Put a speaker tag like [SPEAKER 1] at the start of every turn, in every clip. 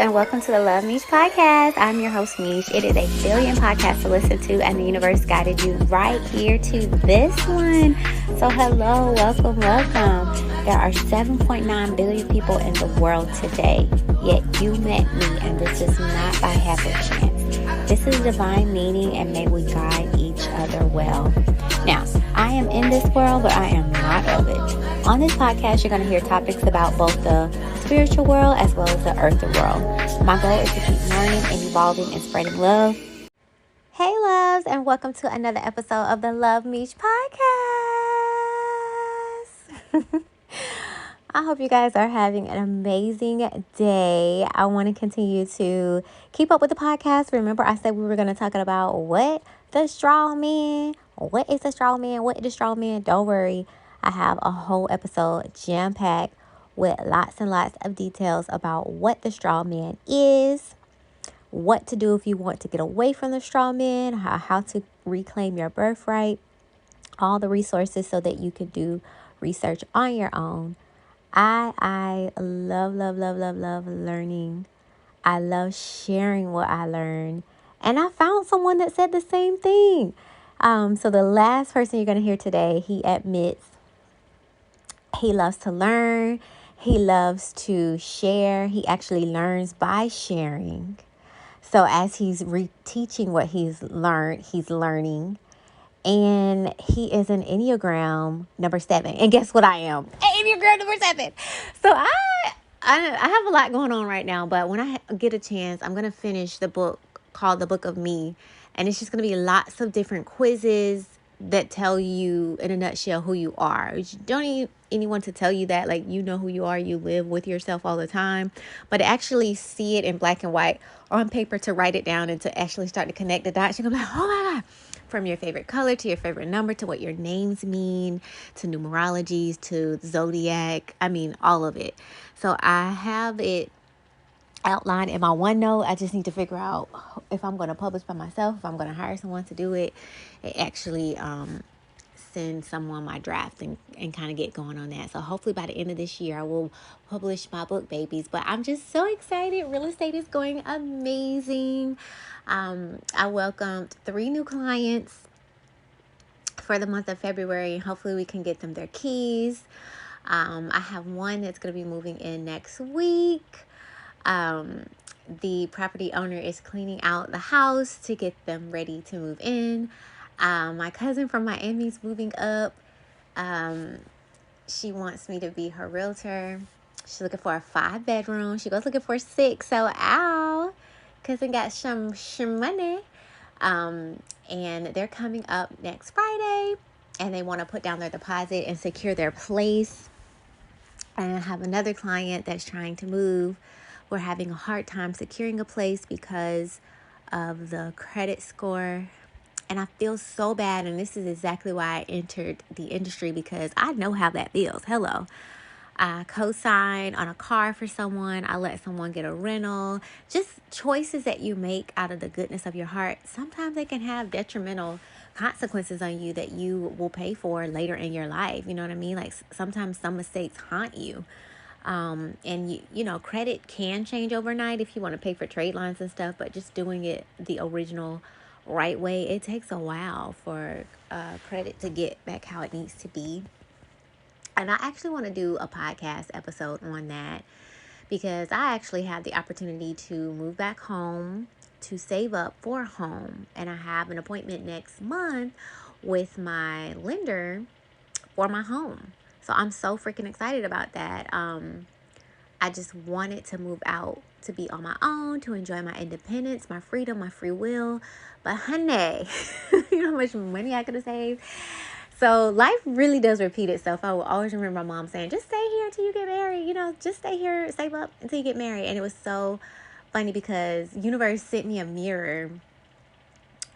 [SPEAKER 1] and welcome to the Love MEESH Podcast. I'm your host, Meesh. It is a billion podcasts to listen to, and the universe guided you right here to this one. So hello, welcome. There are 7.9 billion people in the world today, yet you met me, and this is not by happenstance. This is divine meaning, and may we guide each other well. Now, I am in this world, but I am not of it. On this podcast, you're going to hear topics about both the spiritual world as well as the earthly world. My goal is to keep learning and evolving and spreading love. Hey loves, and welcome to another episode of the Love MEESH Podcast. I hope you guys are having an amazing day. I want to continue to keep up with the podcast. Remember, I said we were going to talk about what the straw man. What is a straw man? What is a straw man? Don't worry. I have a whole episode jam-packed with lots and lots of details about what the straw man is, what to do if you want to get away from the straw man, how to reclaim your birthright, all the resources so that you can do research on your own. I love learning. I love sharing what I learned. And I found someone that said the same thing. So the last person you're going to hear today, he admits he loves to learn. He loves to share. He actually learns by sharing. So as he's reteaching what he's learned, he's learning. And he is an Enneagram number 7. And guess what I am? Enneagram number 7. So I have a lot going on right now. But when I get a chance, I'm going to finish the book called The Book of Me. And it's just going to be lots of different quizzes that tell you in a nutshell who you are. You don't need anyone to tell you that, like, you know who you are. You live with yourself all the time. But to actually see it in black and white on paper, to write it down and to actually start to connect the dots, you're going to be like, oh my God. From your favorite color to your favorite number to what your names mean to numerologies to zodiac. I mean, all of it. So I have it outlined in my OneNote. I just need to figure out if I'm going to publish by myself, if I'm going to hire someone to do it, and actually send someone my draft and kind of get going on that. So hopefully by the end of this year, I will publish my book, babies. But I'm just so excited. Real estate is going amazing. I welcomed 3 new clients for the month of February, and hopefully we can get them their keys. I have one that's going to be moving in next week. The property owner is cleaning out the house to get them ready to move in. My cousin from Miami is moving up. She wants me to be her realtor. She's looking for a 5-bedroom. She goes looking for 6. So, ow, cousin got some money. And they're coming up next Friday, and they want to put down their deposit and secure their place. And I have another client that's trying to move. We're having a hard time securing a place because of the credit score. And I feel so bad. And this is exactly why I entered the industry, because I know how that feels. Hello. I co-sign on a car for someone. I let someone get a rental. Just choices that you make out of the goodness of your heart. Sometimes they can have detrimental consequences on you that you will pay for later in your life. You know what I mean? Like sometimes some mistakes haunt you. And you know, credit can change overnight if you want to pay for trade lines and stuff, but just doing it the original right way, it takes a while for credit to get back how it needs to be. And I actually want to do a podcast episode on that, because I actually had the opportunity to move back home to save up for a home, and I have an appointment next month with my lender for my home. So I'm so freaking excited about that. I just wanted to move out to be on my own, to enjoy my independence, my freedom, my free will. But honey, you know how much money I could have saved? So life really does repeat itself. I will always remember my mom saying, just stay here until you get married. You know, just stay here, save up until you get married. And it was so funny because universe sent me a mirror.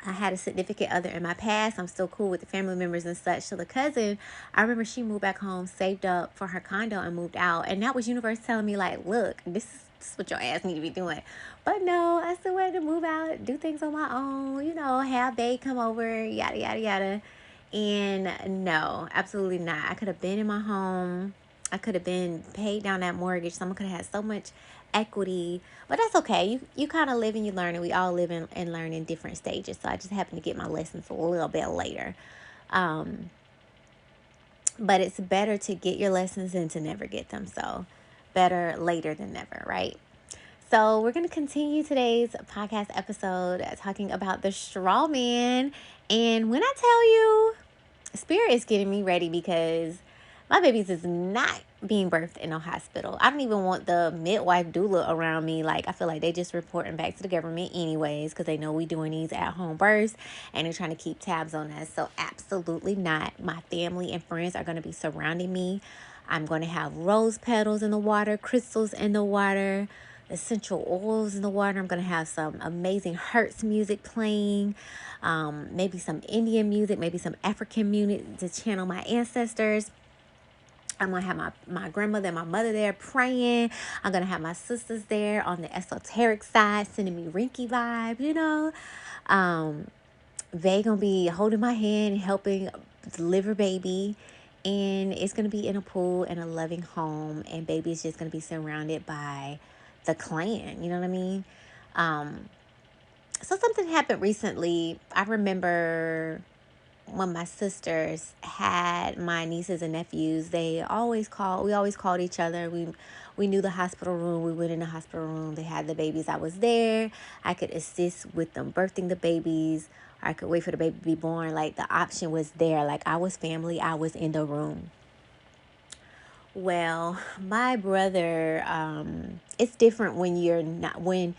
[SPEAKER 1] I had a significant other in my past. I'm still cool with the family members and such. So the cousin, I remember she moved back home, saved up for her condo and moved out. And that was universe telling me, like, look, this is what your ass need to be doing. But no, I still wanted to move out, do things on my own, you know, have babe come over, yada, yada, yada. And no, absolutely not. I could have been in my home. I could have been paid down that mortgage. Someone could have had so much equity, but that's okay. You kind of live and you learn, and we all live and learn in different stages. So I just happen to get my lessons a little bit later. But it's better to get your lessons than to never get them. So better later than never, right? So we're going to continue today's podcast episode talking about the straw man. And when I tell you, Spirit is getting me ready because my babies is not being birthed in a hospital. I don't even want the midwife doula around me. Like, I feel like they just reporting back to the government anyways because they know we doing these at-home births and they're trying to keep tabs on us. So absolutely not. My family and friends are going to be surrounding me. I'm going to have rose petals in the water, crystals in the water, essential oils in the water. I'm going to have some amazing Hertz music playing, maybe some Indian music, maybe some African music to channel my ancestors. I'm going to have my grandmother and my mother there praying. I'm going to have my sisters there on the esoteric side sending me Rinky vibe, you know. They going to be holding my hand and helping deliver baby. And it's going to be in a pool in a loving home. And baby is just going to be surrounded by the clan, you know what I mean? So something happened recently. I remember when my sisters had my nieces and nephews, we always called each other. We knew the hospital room. We went in the hospital room. They had the babies. I was there. I could assist with them birthing the babies. Or I could wait for the baby to be born. Like, the option was there. Like, I was family. I was in the room. Well, my brother, it's different when you're not, when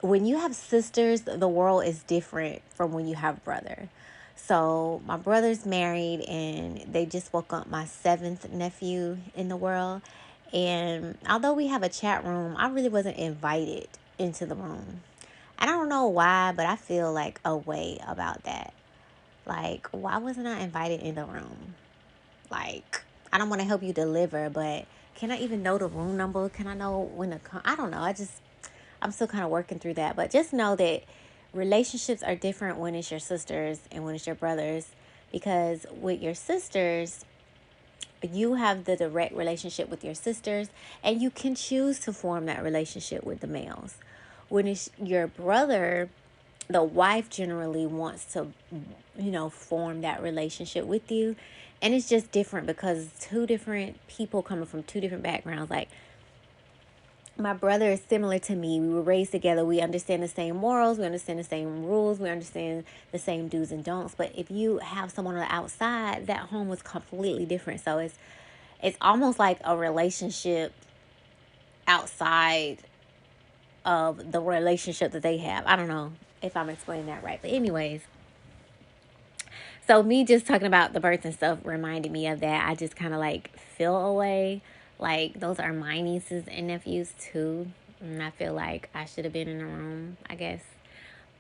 [SPEAKER 1] you have sisters, the world is different from when you have brother. So my brother's married and they just woke up my 7th nephew in the world. And although we have a chat room, I really wasn't invited into the room. I don't know why, but I feel like a way about that. Like, why wasn't I invited in the room? Like, I don't want to help you deliver, but can I even know the room number? Can I know when to come? I don't know. I'm still kind of working through that. But just know that relationships are different when it's your sisters and when it's your brothers. Because with your sisters, you have the direct relationship with your sisters, and you can choose to form that relationship with the males. When it's your brother, the wife generally wants to, form that relationship with you. And it's just different because two different people coming from two different backgrounds. Like, my brother is similar to me. We were raised together. We understand the same morals. We understand the same rules. We understand the same do's and don'ts. But if you have someone on the outside, that home was completely different. So it's almost like a relationship outside of the relationship that they have. I don't know if I'm explaining that right. But anyways, so me just talking about the birth and stuff reminded me of that. I just kind of feel away. Like, those are my nieces and nephews too. And I feel like I should have been in the room, I guess.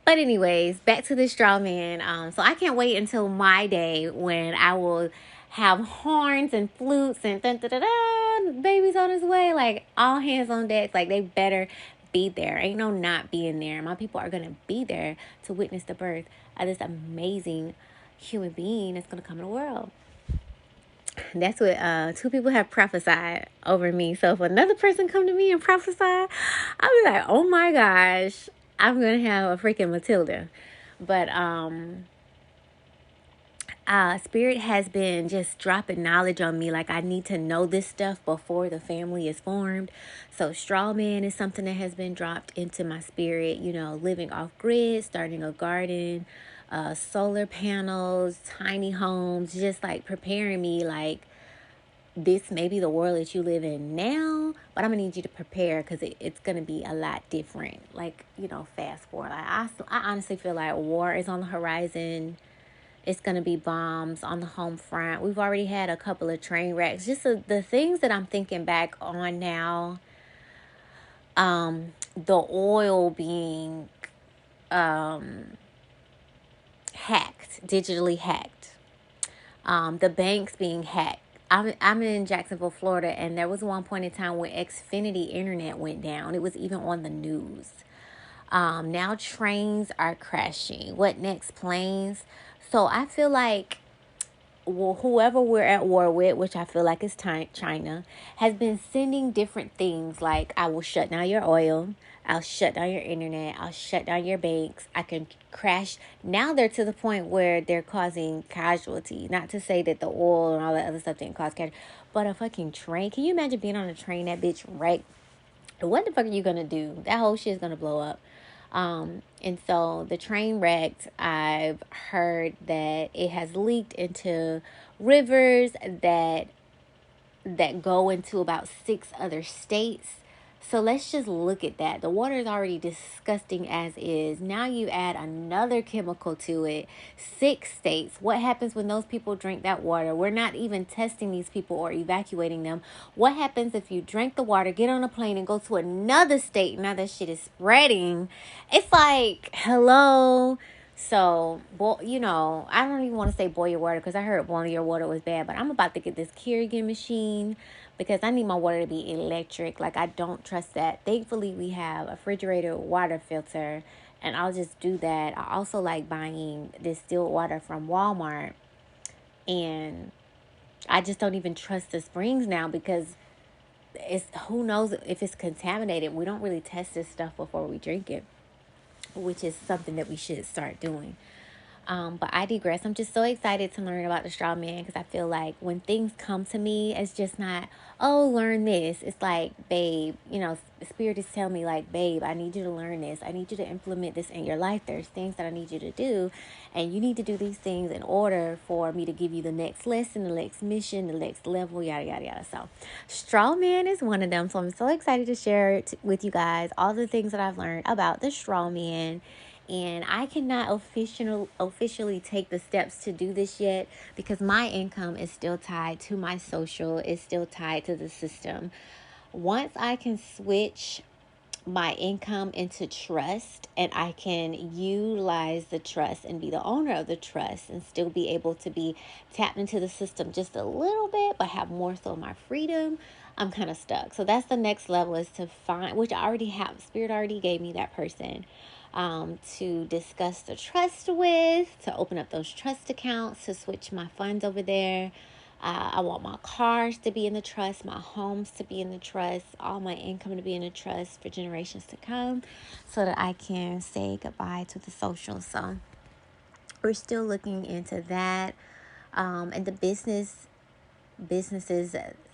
[SPEAKER 1] But anyways, back to the straw man. So I can't wait until my day when I will have horns and flutes and babies on his way. Like, all hands on deck. Like, they better be there. Ain't no not being there. My people are going to be there to witness the birth of this amazing human being that's going to come in the world. That's what 2 people have prophesied over me. So if another person come to me and prophesy, I'll be like, oh my gosh, I'm going to have a freaking Matilda. But Spirit has been just dropping knowledge on me. Like, I need to know this stuff before the family is formed. So straw man is something that has been dropped into my spirit. Living off grid, starting a garden, solar panels, tiny homes, just preparing me this may be the world that you live in now, but I'm gonna need you to prepare because it's gonna be a lot different. Fast forward. I honestly feel like war is on the horizon. It's gonna be bombs on the home front. We've already had a couple of train wrecks. Just the things that I'm thinking back on now. The oil being hacked, digitally hacked. The banks being hacked. I'm in Jacksonville, Florida, and there was one point in time when Xfinity internet went down. It was even on the news. Now trains are crashing. What next? Planes. So I feel like whoever we're at war with, which I feel like is China, has been sending different things like, I will shut down your oil, I'll shut down your internet, I'll shut down your banks, I can crash. Now they're to the point where they're causing casualty. Not to say that the oil and all that other stuff didn't cause casualty, but a fucking train. Can you imagine being on a train, that bitch wrecked? What the fuck are you gonna do? That whole shit is gonna blow up. And so the train wrecked. I've heard that it has leaked into rivers that go into about 6 other states. So let's just look at that. The water is already disgusting as is. Now you add another chemical to it. 6 states. What happens when those people drink that water? We're not even testing these people or evacuating them. What happens if you drink the water, get on a plane, and go to another state? Now that shit is spreading. It's like, hello. So, I don't even want to say boil your water, because I heard boiling your water was bad. But I'm about to get this Keurig machine, because I need my water to be electric. Like, I don't trust that. Thankfully, we have a refrigerator water filter, and I'll just do that. I also like buying distilled water from Walmart, and I just don't even trust the springs now, because who knows if it's contaminated. We don't really test this stuff before we drink it, which is something that we should start doing. But I digress. I'm just so excited to learn about the straw man, because I feel like when things come to me, it's just not, oh, learn this. It's like, babe, Spirit is telling me, like, babe, I need you to learn this. I need you to implement this in your life. There's things that I need you to do, and you need to do these things in order for me to give you the next lesson, the next mission, the next level, yada, yada, yada. So straw man is one of them. So I'm so excited to share with you guys all the things that I've learned about the straw man. And I cannot officially take the steps to do this yet, because my income is still tied to my social, is still tied to the system. Once I can switch my income into trust, and I can utilize the trust and be the owner of the trust, and still be able to be tapped into the system just a little bit, but have more so my freedom, I'm kind of stuck. So that's the next level, is to find, which I already have. Spirit already gave me that person to discuss the trust with, to open up those trust accounts, to switch my funds over there. I want my cars to be in the trust, my homes to be in the trust, all my income to be in the trust for generations to come, so that I can say goodbye to the social. So we're still looking into that. And the businesses,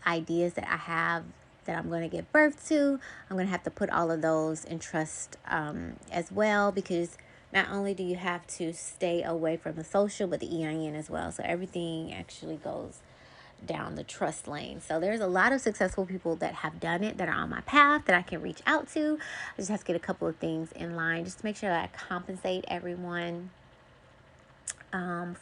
[SPEAKER 1] ideas that I have that I'm going to give birth to, I'm going to have to put all of those in trust as well, because not only do you have to stay away from the social, but the EIN as well. So everything actually goes down the trust lane. So there's a lot of successful people that have done it, that are on my path, that I can reach out to. I just have to get a couple of things in line, just to make sure that I compensate everyone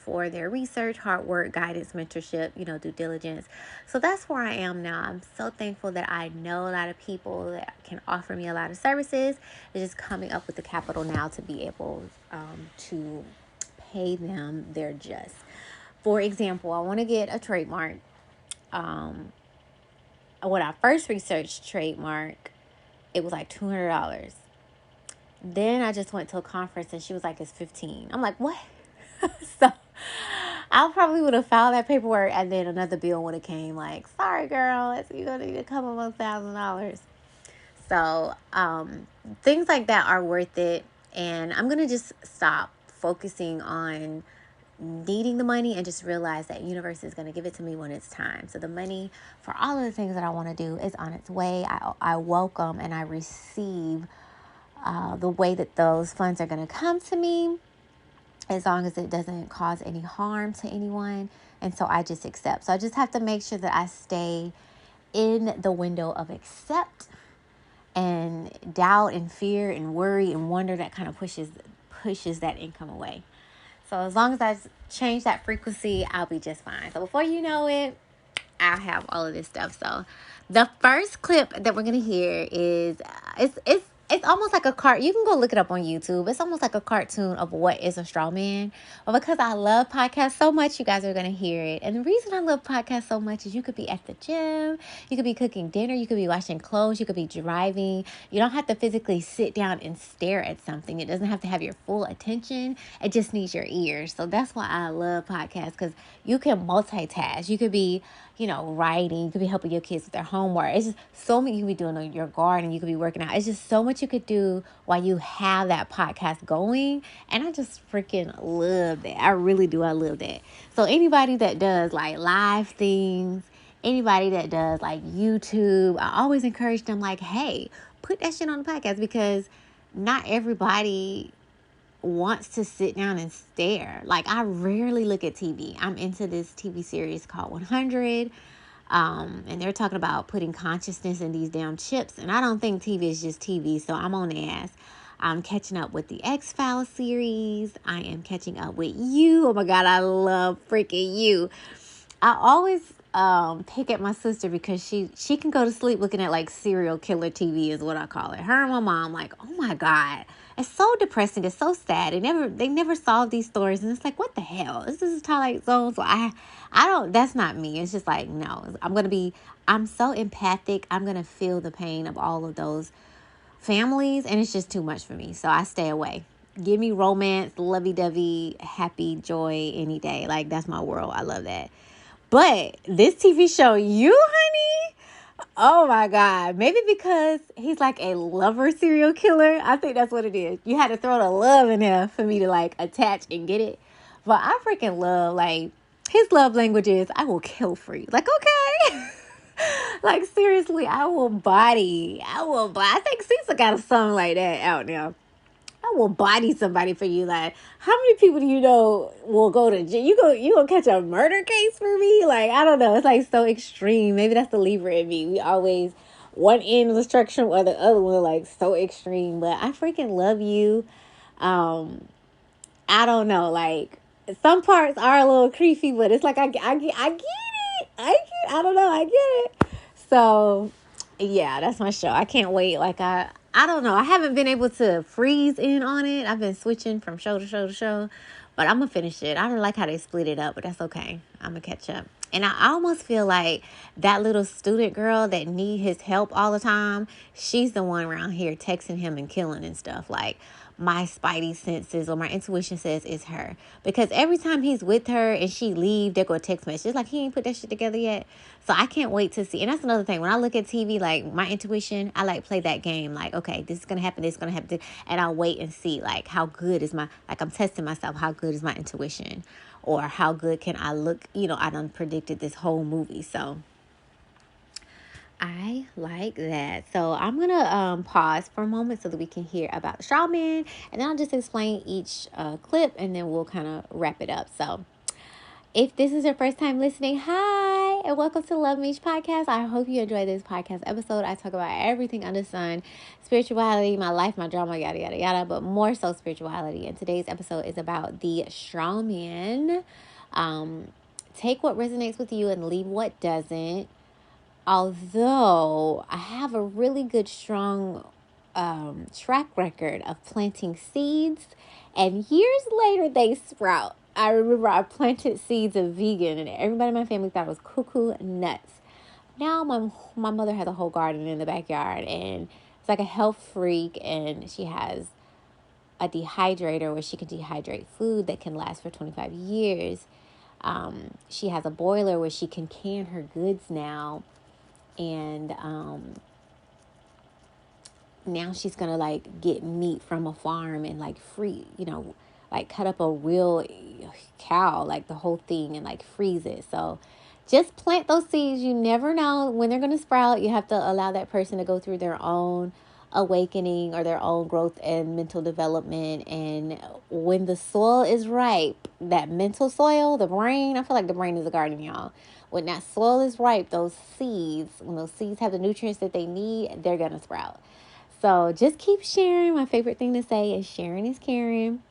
[SPEAKER 1] for their research, hard work, guidance, mentorship, due diligence. So that's where I am now. I'm so thankful that I know a lot of people that can offer me a lot of services. It's just coming up with the capital now to be able to pay them their just. For example, I want to get a trademark. When I first researched trademark, it was like $200. Then I just went to a conference, and she was like, it's $15. I'm like, what? So I probably would have filed that paperwork, and then another bill would have came, like, sorry girl, you're gonna need a couple more $1,000. So things like that are worth it, and I'm gonna just stop focusing on needing the money and just realize that universe is going to give it to me when it's time. So the money for all of the things that I want to do is on its way. I welcome and I receive the way that those funds are going to come to me, as long as it doesn't cause any harm to anyone. And so I just accept. So I just have to make sure that I stay in the window of accept, and doubt and fear and worry and wonder, that kind of pushes that income away. So as long as I change that frequency, I'll be just fine. So before you know it, I'll have all of this stuff. So the first clip that we're going to hear is, it's it's almost like a cart. You can go look it up on YouTube. It's almost like a cartoon of what is a straw man. But because I love podcasts so much, you guys are going to hear it. And the reason I love podcasts so much is you could be at the gym, you could be cooking dinner, you could be washing clothes, you could be driving. You don't have to physically sit down and stare at something. It doesn't have to have your full attention. It just needs your ears. So that's why I love podcasts, because you can multitask. You could be, writing. You could be helping your kids with their homework. It's just so many you could be doing on your garden. You could be working out. It's just so much you could do while you have that podcast going. And I just freaking love that. I really do. I love that. So anybody that does like live things, anybody that does like YouTube, I always encourage them like, hey, put that shit on the podcast, because not everybody wants to sit down and stare. Like, I rarely look at TV. I'm into this TV series called 100. And they're talking about putting consciousness in these damn chips. And I don't think TV is just TV. So I'm on the ass. I'm catching up with the X-Files series. I am catching up with You. Oh my God, I love freaking You. I always pick at my sister because she can go to sleep looking at like serial killer TV is what I call it. Her and my mom, like, oh my God, it's so depressing. It's so sad. They never solve these stories, and it's like, what the hell? This is Twilight Zone. So I don't. That's not me. It's just like, no. I'm so empathic. I'm gonna feel the pain of all of those families, and it's just too much for me. So I stay away. Give me romance, lovey-dovey, happy, joy any day. Like, that's my world. I love that. But this TV show, You, honey, oh my God. Maybe because he's like a lover serial killer. I think that's what it is. You had to throw the love in there for me to like attach and get it. But I freaking love, like, his love language is, I will kill for you. Like, okay. Like, seriously, I will body. I think Cecil got a song like that out now. I will body somebody for you. Like, how many people do you know will go to jail? You gonna catch a murder case for me? Like, I don't know. It's like so extreme. Maybe that's the Libra in me. We always, one end of the spectrum or the other one, like so extreme. But I freaking love You. I don't know. Like, some parts are a little creepy, but it's like I get it. I don't know. I get it. So yeah, that's my show. I can't wait. Like, I don't know. I haven't been able to freeze in on it. I've been switching from show to show to show. But I'm going to finish it. I don't like how they split it up, but that's okay. I'm going to catch up. And I almost feel like that little student girl that need his help all the time, she's the one around here texting him and killing and stuff. Like, my spidey senses or my intuition says it's her. Because every time he's with her and she leave, they go a text message. It's like, he ain't put that shit together yet. So I can't wait to see. And that's another thing. When I look at TV, like, my intuition, I like play that game. Like, okay, this is going to happen. This is going to happen. And I'll wait and see, like, how good is I'm testing myself. How good is my intuition? Or how good can I look? I done predicted this whole movie. So I like that. So I'm going to pause for a moment so that we can hear about the straw man. And then I'll just explain each clip, and then we'll kind of wrap it up. So if this is your first time listening, hi, and welcome to Luv MEESH Podcast. I hope you enjoy this podcast episode. I talk about everything under the sun, spirituality, my life, my drama, yada, yada, yada, but more so spirituality. And today's episode is about the straw man. Take what resonates with you and leave what doesn't. Although I have a really good, strong track record of planting seeds, and years later they sprout. I remember I planted seeds of vegan, and everybody in my family thought it was cuckoo nuts. Now my mother has a whole garden in the backyard, and it's like a health freak, and she has a dehydrator where she can dehydrate food that can last for 25 years. She has a boiler where she can can her goods now. And now she's going to like get meat from a farm and like like cut up a real cow, like the whole thing, and like freeze it. So just plant those seeds. You never know when they're going to sprout. You have to allow that person to go through their own awakening or their own growth and mental development. And when the soil is ripe, that mental soil, the brain, I feel like the brain is a garden, y'all. When that soil is ripe, when those seeds have the nutrients that they need, they're going to sprout. So just keep sharing. My favorite thing to say is sharing is caring.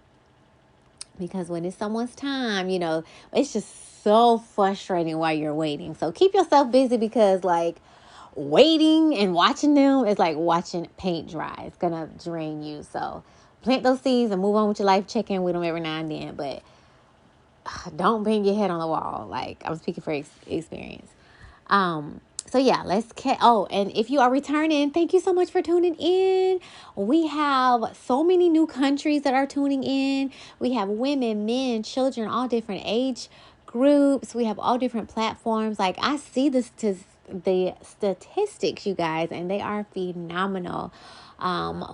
[SPEAKER 1] Because when it's someone's time, it's just so frustrating while you're waiting. So keep yourself busy, because like waiting and watching them is like watching paint dry. It's going to drain you. So plant those seeds and move on with your life. Check in with them every now and then. But don't bang your head on the wall. Like, I'm speaking for experience. So yeah, and if you are returning, thank you so much for tuning in. We have so many new countries that are tuning in. We have women, men, children, all different age groups. We have all different platforms. Like, I see the statistics, you guys, and they are phenomenal.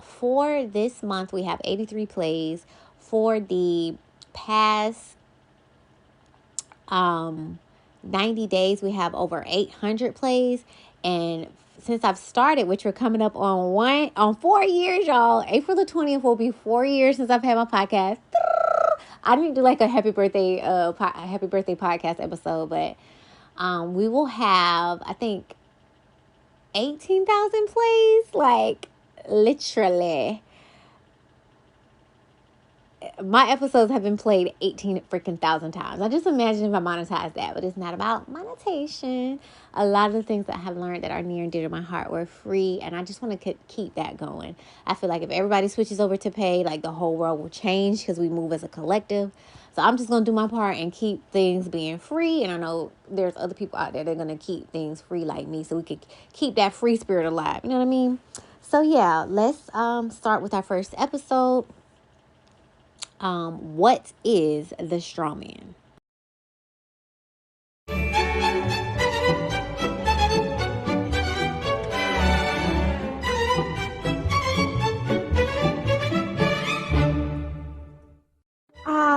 [SPEAKER 1] For this month, we have 83 plays. For the past 90 days, we have over 800 plays. And since I've started, which we're coming up on 4 years, y'all, April the 20th will be 4 years since I've had my podcast. I didn't do like a happy birthday podcast episode, but we will have, I think, 18,000 plays. Like, literally, my episodes have been played 18 freaking thousand times. I just imagine if I monetize that, but it's not about monetization. A lot of the things that I have learned that are near and dear to my heart were free, and I just want to keep that going. I feel like if everybody switches over to pay, like, the whole world will change because we move as a collective. So I'm just going to do my part and keep things being free. And I know there's other people out there that are going to keep things free like me, so we could keep that free spirit alive. You know what I mean? So yeah, let's start with our first episode. What is the straw man?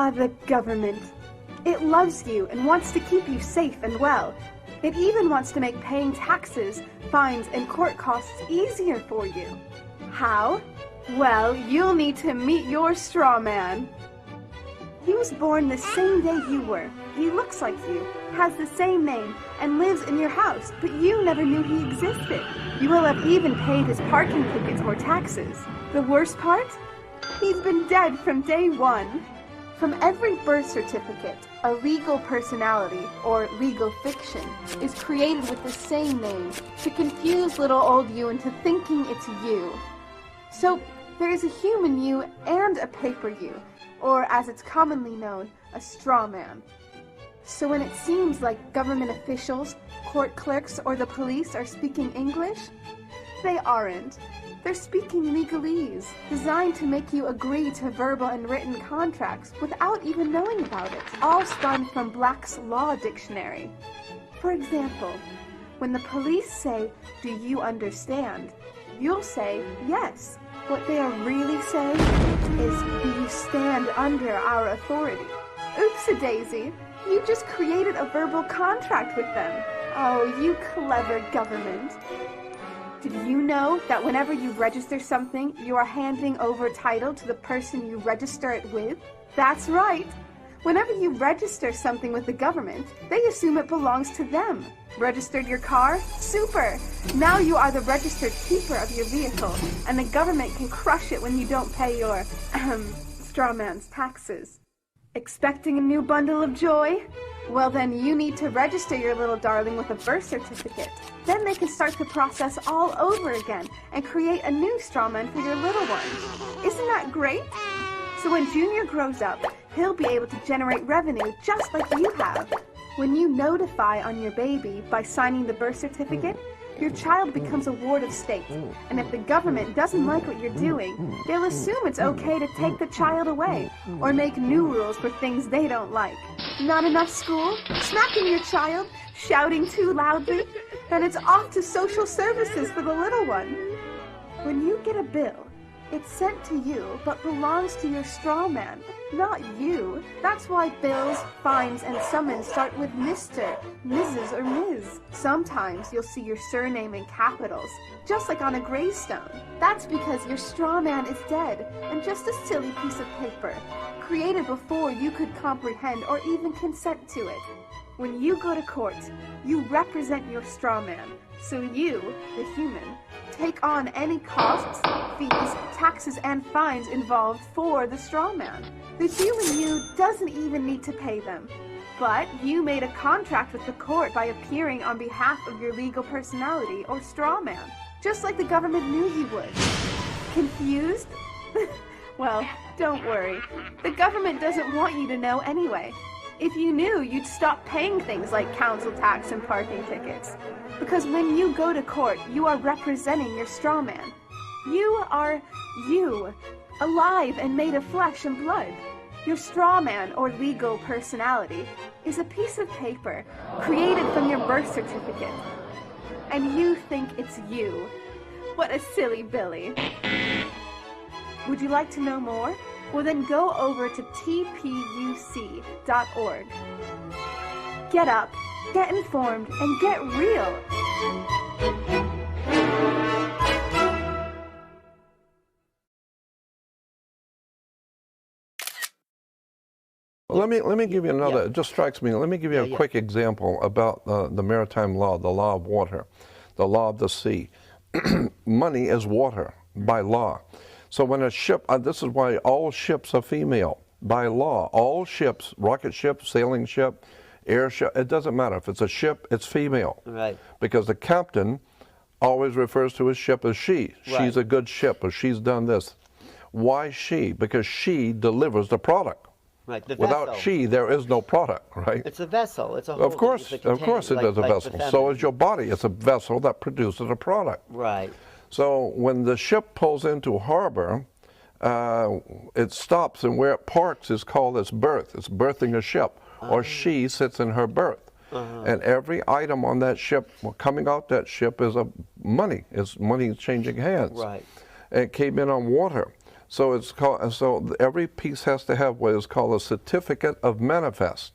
[SPEAKER 2] The government. It loves you and wants to keep you safe and well. It even wants to make paying taxes, fines, and court costs easier for you. How? Well, you'll need to meet your straw man. He was born the same day you were. He looks like you, has the same name, and lives in your house, but you never knew he existed. You will have even paid his parking tickets or taxes. The worst part? He's been dead from day one. From every birth certificate, a legal personality, or legal fiction, is created with the same name to confuse little old you into thinking it's you. So, there is a human you and a paper you, or as it's commonly known, a straw man. So when it seems like government officials, court clerks, or the police are speaking English, they aren't. They're speaking legalese, designed to make you agree to verbal and written contracts without even knowing about it, all spun from Black's Law Dictionary. For example, when the police say, "Do you understand?" you'll say, "Yes." What they are really saying is, "Do you stand under our authority?" Oops-a-daisy, you just created a verbal contract with them. Oh, you clever government. Did you know that whenever you register something, you are handing over title to the person you register it with? That's right. Whenever you register something with the government, they assume it belongs to them. Registered your car? Super! Now you are the registered keeper of your vehicle, and the government can crush it when you don't pay your, straw man's taxes. Expecting a new bundle of joy? Well, then you need to register your little darling with a birth certificate. Then they can start the process all over again and create a new straw man for your little one. Isn't that great? So when Junior grows up, he'll be able to generate revenue just like you have. When you notify on your baby by signing the birth certificate, your child becomes a ward of state. And if the government doesn't like what you're doing, they'll assume it's okay to take the child away or make new rules for things they don't like. Not enough school? Smacking your child? Shouting too loudly? Then it's off to social services for the little one. When you get a bill, it's sent to you, but belongs to your straw man, not you. That's why bills, fines, and summons start with Mr., Mrs., or Ms. Sometimes you'll see your surname in capitals, just like on a gravestone. That's because your straw man is dead, and just a silly piece of paper, created before you could comprehend or even consent to it. When you go to court, you represent your straw man, so you, the human, take on any costs, fees, taxes, and fines involved for the straw man. The human you doesn't even need to pay them. But you made a contract with the court by appearing on behalf of your legal personality or straw man, just like the government knew you would. Confused? Well, don't worry. The government doesn't want you to know anyway. If you knew, you'd stop paying things like council tax and parking tickets. Because when you go to court, you are representing your straw man. You are you, alive and made of flesh and blood. Your straw man or legal personality is a piece of paper created from your birth certificate. And you think it's you. What a silly Billy. Would you like to know more? Well, then go over to tpuc.org. Get up, get informed, and get real.
[SPEAKER 3] Well, let me give you another. It just strikes me. Let me give you a quick example about the maritime law, the law of water, the law of the sea. Money is water by law. So when a ship, this is why all ships are female by law. All ships, rocket ship, sailing ship, airship, it doesn't matter. If it's a ship, it's female.
[SPEAKER 4] Right.
[SPEAKER 3] Because the captain always refers to his ship as she.
[SPEAKER 4] Right.
[SPEAKER 3] She's a good ship, or she's done this. Why she? Because she delivers the product.
[SPEAKER 4] Right, the
[SPEAKER 3] Without
[SPEAKER 4] vessel.
[SPEAKER 3] she, there is no product, right?
[SPEAKER 4] It's a vessel. It's a whole.
[SPEAKER 3] Of course it is a vessel. So is your body. It's a vessel that produces a product.
[SPEAKER 4] Right.
[SPEAKER 3] So when the ship pulls into harbor, it stops, and where it parks is called its berth. It's berthing a ship, or she sits in her berth. And every item on that ship, coming out that ship, is money. It's money changing hands.
[SPEAKER 4] Right.
[SPEAKER 3] And it came in on water. So it's called. So every piece has to have what is called a certificate of manifest,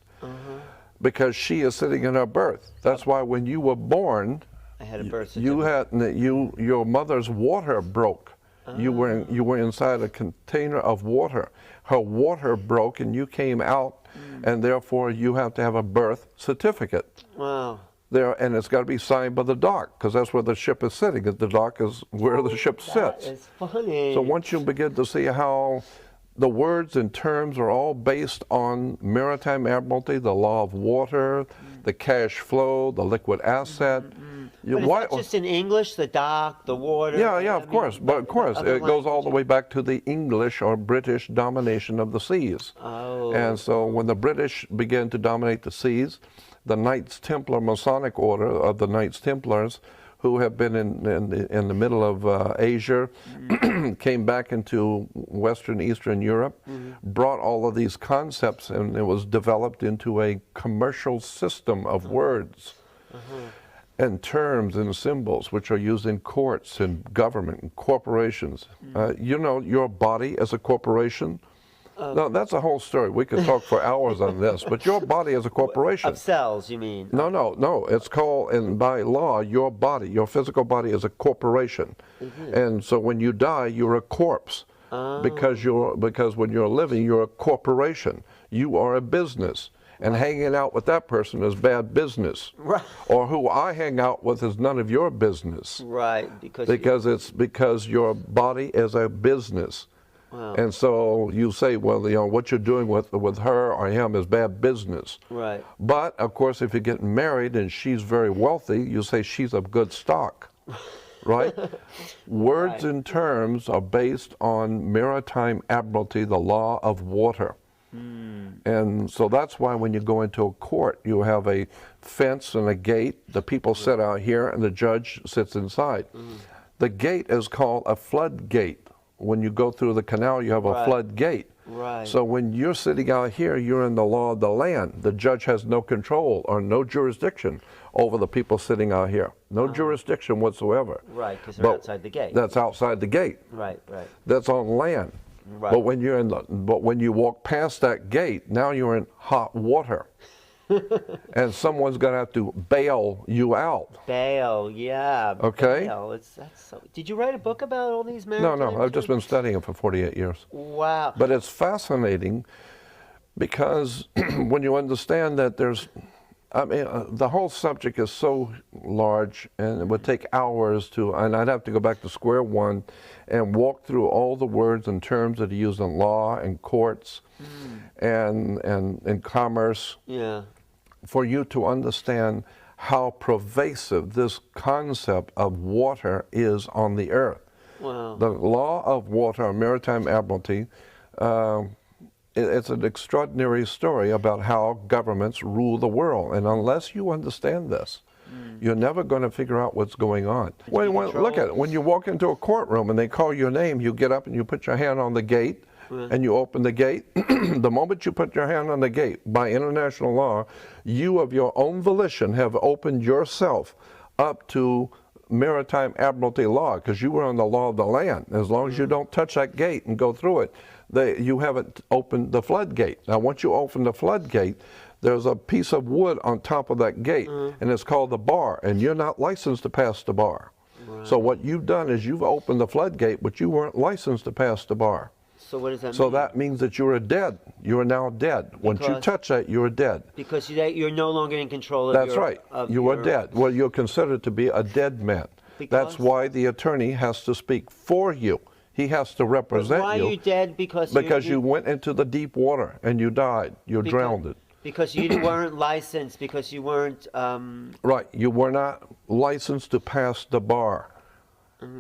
[SPEAKER 3] because she is sitting in her berth. That's why when you were born,
[SPEAKER 4] I had a birth certificate.
[SPEAKER 3] your mother's water broke. You were inside a container of water. Her water broke, and you came out, and therefore you have to have a birth certificate.
[SPEAKER 4] Wow.
[SPEAKER 3] There, and it's got to be signed by the dock, because that's where the ship is sitting. The dock is where the ship sits.
[SPEAKER 4] That is funny.
[SPEAKER 3] So once you begin to see how the words and terms are all based on maritime admiralty, the law of water, the cash flow, the liquid asset.
[SPEAKER 4] But is that just in English, the dock, the water?
[SPEAKER 3] Yeah, of course. But of course, it goes all the way back to the English or British domination of the seas.
[SPEAKER 4] Oh.
[SPEAKER 3] And so when the British began to dominate the seas, the Knights Templar Masonic Order of the Knights Templars, who have been in the middle of Asia, came back into Western Eastern Europe, brought all of these concepts, and it was developed into a commercial system of words and terms and symbols which are used in courts and government and corporations. You know, your body as a corporation. No, that's a whole story. We could talk for hours on this, but your body is a corporation.
[SPEAKER 4] Of cells, you mean?
[SPEAKER 3] No. It's called, and by law, your body, your physical body is a corporation. And so when you die, you're a corpse. Because when you're living, you're a corporation. You are a business. And hanging out with that person is bad business.
[SPEAKER 4] Right.
[SPEAKER 3] Or who I hang out with is none of your business.
[SPEAKER 4] Right.
[SPEAKER 3] Because your body is a business.
[SPEAKER 4] Wow.
[SPEAKER 3] And so you say, well, you know, what you're doing with her or him is bad business.
[SPEAKER 4] Right.
[SPEAKER 3] But, of course, if you're getting married and she's very wealthy, you say she's of good stock, right? Words and terms are based on maritime admiralty, the law of water. And so that's why when you go into a court, you have a fence and a gate. The people sit out here, and the judge sits inside. The gate is called a floodgate. When you go through the canal, you have a floodgate.
[SPEAKER 4] Right.
[SPEAKER 3] So when you're sitting out here, you're in the law of the land. The judge has no control or no jurisdiction over the people sitting out here. No jurisdiction whatsoever.
[SPEAKER 4] Right, because they're outside the gate.
[SPEAKER 3] That's outside the gate.
[SPEAKER 4] Right.
[SPEAKER 3] That's on land.
[SPEAKER 4] Right.
[SPEAKER 3] But when you walk past that gate, now you're in hot water. And someone's going to have to bail you out.
[SPEAKER 4] Bail, yeah.
[SPEAKER 3] Okay.
[SPEAKER 4] Bail. Did you write a book about all these
[SPEAKER 3] No,
[SPEAKER 4] maritime
[SPEAKER 3] I've just
[SPEAKER 4] terms?
[SPEAKER 3] been studying it for 48 years.
[SPEAKER 4] Wow.
[SPEAKER 3] But it's fascinating because when you understand that there's I mean, the whole subject is so large, and it would take hours and I'd have to go back to square one and walk through all the words and terms that are used in law and courts and in commerce for you to understand how pervasive this concept of water is on the earth.
[SPEAKER 4] Wow.
[SPEAKER 3] The law of water, maritime admiralty, it's an extraordinary story about how governments rule the world. And unless you understand this, you're never going to figure out what's going on. Look at it. When you walk into a courtroom and they call your name, you get up and you put your hand on the gate and you open the gate. The moment you put your hand on the gate, by international law, you of your own volition have opened yourself up to maritime admiralty law, because you were on the law of the land. As long as you don't touch that gate and go through it, you haven't opened the floodgate. Now, once you open the floodgate, there's a piece of wood on top of that gate, and it's called the bar, and you're not licensed to pass the bar. Right. So what you've done is you've opened the floodgate, but you weren't licensed to pass the bar.
[SPEAKER 4] So what does that mean?
[SPEAKER 3] So that means that you're dead. You are now dead. Once you touch that, you're dead.
[SPEAKER 4] Because you're no longer in control of
[SPEAKER 3] That's right. You are dead. Well, you're considered to be a dead man. That's why the attorney has to speak for you. He has to represent you.
[SPEAKER 4] Why are you dead? Because
[SPEAKER 3] you went into the deep water and you died. You drowned.
[SPEAKER 4] Because you weren't licensed. Because you weren't.
[SPEAKER 3] Right. You were not licensed to pass the bar.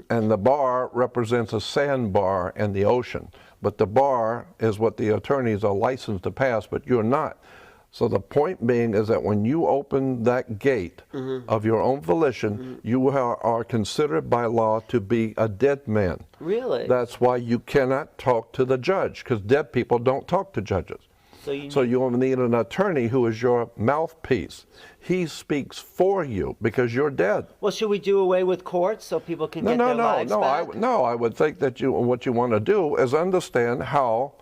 [SPEAKER 3] And the bar represents a sandbar in the ocean. But the bar is what the attorneys are licensed to pass, but you're not. So the point being is that when you open that gate of your own volition, you are considered by law to be a dead man.
[SPEAKER 4] Really?
[SPEAKER 3] That's why you cannot talk to the judge, because dead people don't talk to judges. So you need an attorney who is your mouthpiece. He speaks for you because you're dead.
[SPEAKER 4] Well, should we do away with courts so people can get their lives back?
[SPEAKER 3] I would think that what you want to do is understand how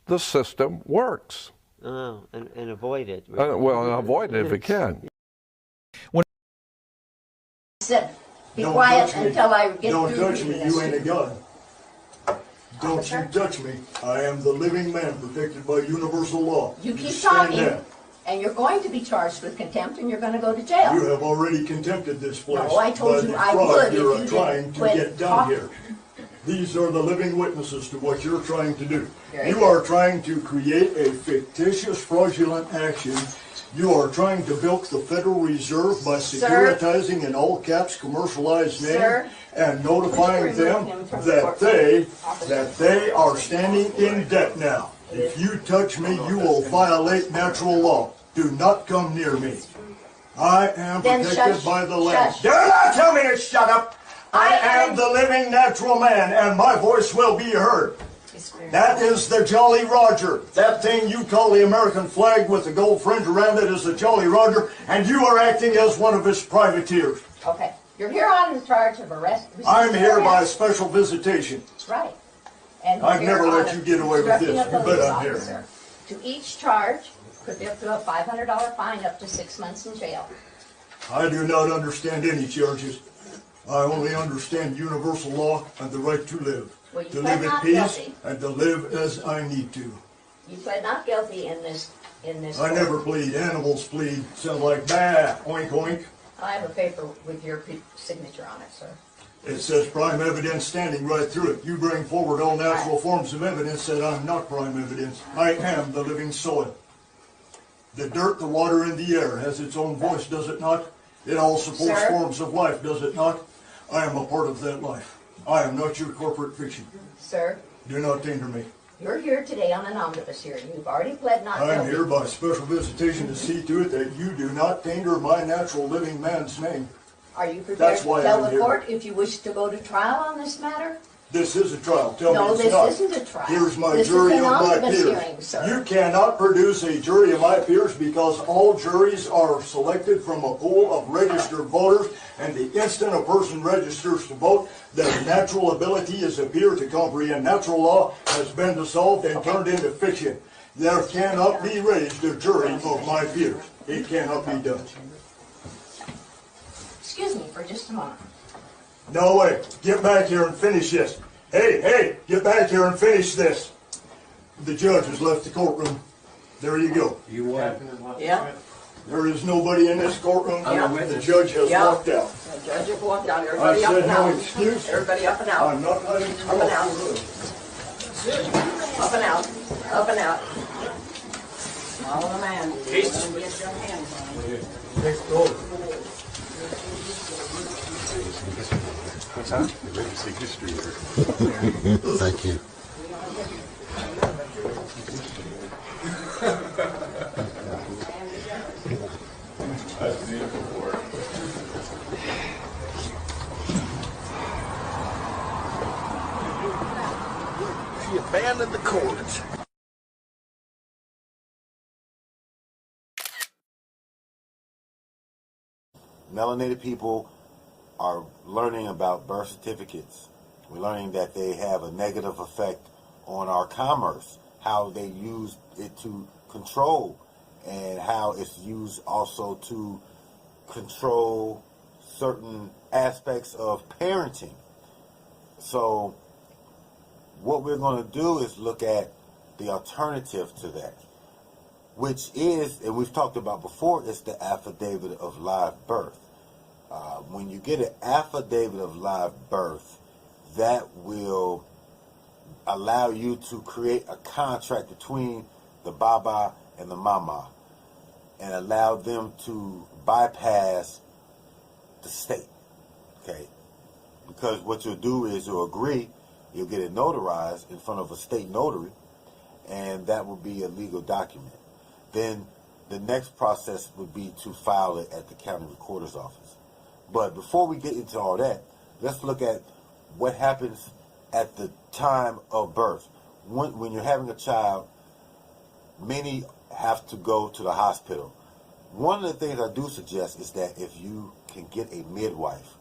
[SPEAKER 3] the system works.
[SPEAKER 4] Oh, and avoid it.
[SPEAKER 3] Well, avoid it if you can.
[SPEAKER 5] Said, be quiet until I get
[SPEAKER 6] Don't
[SPEAKER 5] through
[SPEAKER 6] touch me, you ain't a god. Don't you touch me. I am the living man protected by universal law.
[SPEAKER 5] You keep
[SPEAKER 6] stand
[SPEAKER 5] talking,
[SPEAKER 6] down.
[SPEAKER 5] and you're going to be charged with contempt, and you're going to go to jail.
[SPEAKER 6] You have already contempted this place.
[SPEAKER 5] No, I told you I would if
[SPEAKER 6] you're
[SPEAKER 5] you
[SPEAKER 6] trying
[SPEAKER 5] didn't
[SPEAKER 6] to
[SPEAKER 5] quit
[SPEAKER 6] get done
[SPEAKER 5] talking.
[SPEAKER 6] here. These are the living witnesses to what you're trying to do.
[SPEAKER 5] Very
[SPEAKER 6] You
[SPEAKER 5] good.
[SPEAKER 6] are trying to create a fictitious fraudulent action. You are trying to bilk the Federal Reserve by securitizing in all caps commercialized name
[SPEAKER 5] Sir,
[SPEAKER 6] and notifying them that they are standing in debt now. If you touch me, you will violate natural law. Do not come near me. I am
[SPEAKER 5] Then
[SPEAKER 6] protected
[SPEAKER 5] shush,
[SPEAKER 6] by the land.
[SPEAKER 5] shush.
[SPEAKER 6] Do not tell me to shut up. I am the living natural man, and my voice will be heard. That is the Jolly Roger. That thing you call the American flag with the gold fringe around it is the Jolly Roger, and you are acting as one of his privateers.
[SPEAKER 5] Okay, you're here on charge of arrest.
[SPEAKER 6] I'm here by special visitation.
[SPEAKER 5] Right. And
[SPEAKER 6] I've
[SPEAKER 5] you're
[SPEAKER 6] never let
[SPEAKER 5] on
[SPEAKER 6] you get away with
[SPEAKER 5] obstructing
[SPEAKER 6] this,
[SPEAKER 5] a
[SPEAKER 6] but
[SPEAKER 5] police
[SPEAKER 6] I'm here.
[SPEAKER 5] officer. To each charge could be up to a $500 fine, up to 6 months in jail.
[SPEAKER 6] I do not understand any charges. I only understand universal law and the right to live.
[SPEAKER 5] Well, you
[SPEAKER 6] To
[SPEAKER 5] pled
[SPEAKER 6] live
[SPEAKER 5] not
[SPEAKER 6] at peace
[SPEAKER 5] guilty.
[SPEAKER 6] and to live as I need to.
[SPEAKER 5] You pled not guilty in this.
[SPEAKER 6] I
[SPEAKER 5] court.
[SPEAKER 6] never plead. Animals plead. Sound like bah, oink oink.
[SPEAKER 5] I have a paper with your signature on it, sir.
[SPEAKER 6] It says prime evidence standing right through it. You bring forward all natural forms of evidence that I'm not prime evidence. I am the living soil. The dirt, the water, and the air has its own voice, does it not? It all supports
[SPEAKER 5] Sir?
[SPEAKER 6] forms of life, does it not? I am a part of that life. I am not your corporate fiction.
[SPEAKER 5] Sir,
[SPEAKER 6] Do not taint me.
[SPEAKER 5] you're here today on an omnibus hearing. You've already pled not guilty.
[SPEAKER 6] I am here by special visitation to see to it that you do not taint my natural living man's name.
[SPEAKER 5] Are you prepared
[SPEAKER 6] That's
[SPEAKER 5] to
[SPEAKER 6] why
[SPEAKER 5] tell
[SPEAKER 6] I'm
[SPEAKER 5] the
[SPEAKER 6] here.
[SPEAKER 5] court if you wish to go to trial on this matter?
[SPEAKER 6] This is a trial. Tell
[SPEAKER 5] No,
[SPEAKER 6] me it's
[SPEAKER 5] this
[SPEAKER 6] not.
[SPEAKER 5] isn't a trial.
[SPEAKER 6] Here's my
[SPEAKER 5] This is
[SPEAKER 6] jury
[SPEAKER 5] an
[SPEAKER 6] of my
[SPEAKER 5] omnibus
[SPEAKER 6] peers.
[SPEAKER 5] hearing, sir.
[SPEAKER 6] You cannot produce a jury of my peers because all juries are selected from a pool of registered voters, and the instant a person registers to vote, their natural ability as a peer to comprehend natural law has been dissolved and turned into fiction. There cannot be raised a jury of my peers. It cannot be done.
[SPEAKER 5] Excuse me for just a moment.
[SPEAKER 6] No way. Get back here and finish this. Hey, get back here and finish this. The judge has left the courtroom. There you go.
[SPEAKER 5] Yeah.
[SPEAKER 6] There is nobody in this courtroom.
[SPEAKER 5] Yep.
[SPEAKER 6] The judge has
[SPEAKER 5] Yep.
[SPEAKER 6] walked out.
[SPEAKER 5] The judge will walk down.
[SPEAKER 6] I
[SPEAKER 5] Everybody up
[SPEAKER 6] said
[SPEAKER 5] and
[SPEAKER 6] no
[SPEAKER 5] out.
[SPEAKER 6] excuse.
[SPEAKER 5] Everybody up and out.
[SPEAKER 6] I'm not letting you
[SPEAKER 5] Up and out.
[SPEAKER 6] off.
[SPEAKER 5] Up and out. Up and out. Follow the man. Get your hands on him.
[SPEAKER 7] What's that? Thank you.
[SPEAKER 8] She abandoned the court.
[SPEAKER 9] Melanated people are learning about birth certificates. We're learning that they have a negative effect on our commerce, how they use it to control, and how it's used also to control certain aspects of parenting. So what we're going to do is look at the alternative to that, which is, and we've talked about before, is the affidavit of live birth. When you get an affidavit of live birth, that will allow you to create a contract between the Baba and the Mama and allow them to bypass the state, okay? Because what you'll do is you'll agree, you'll get it notarized in front of a state notary, and that will be a legal document. Then the next process would be to file it at the county recorder's office. But before we get into all that, let's look at what happens at the time of birth. When you're having a child, many have to go to the hospital. One of the things I do suggest is that if you can get a midwife,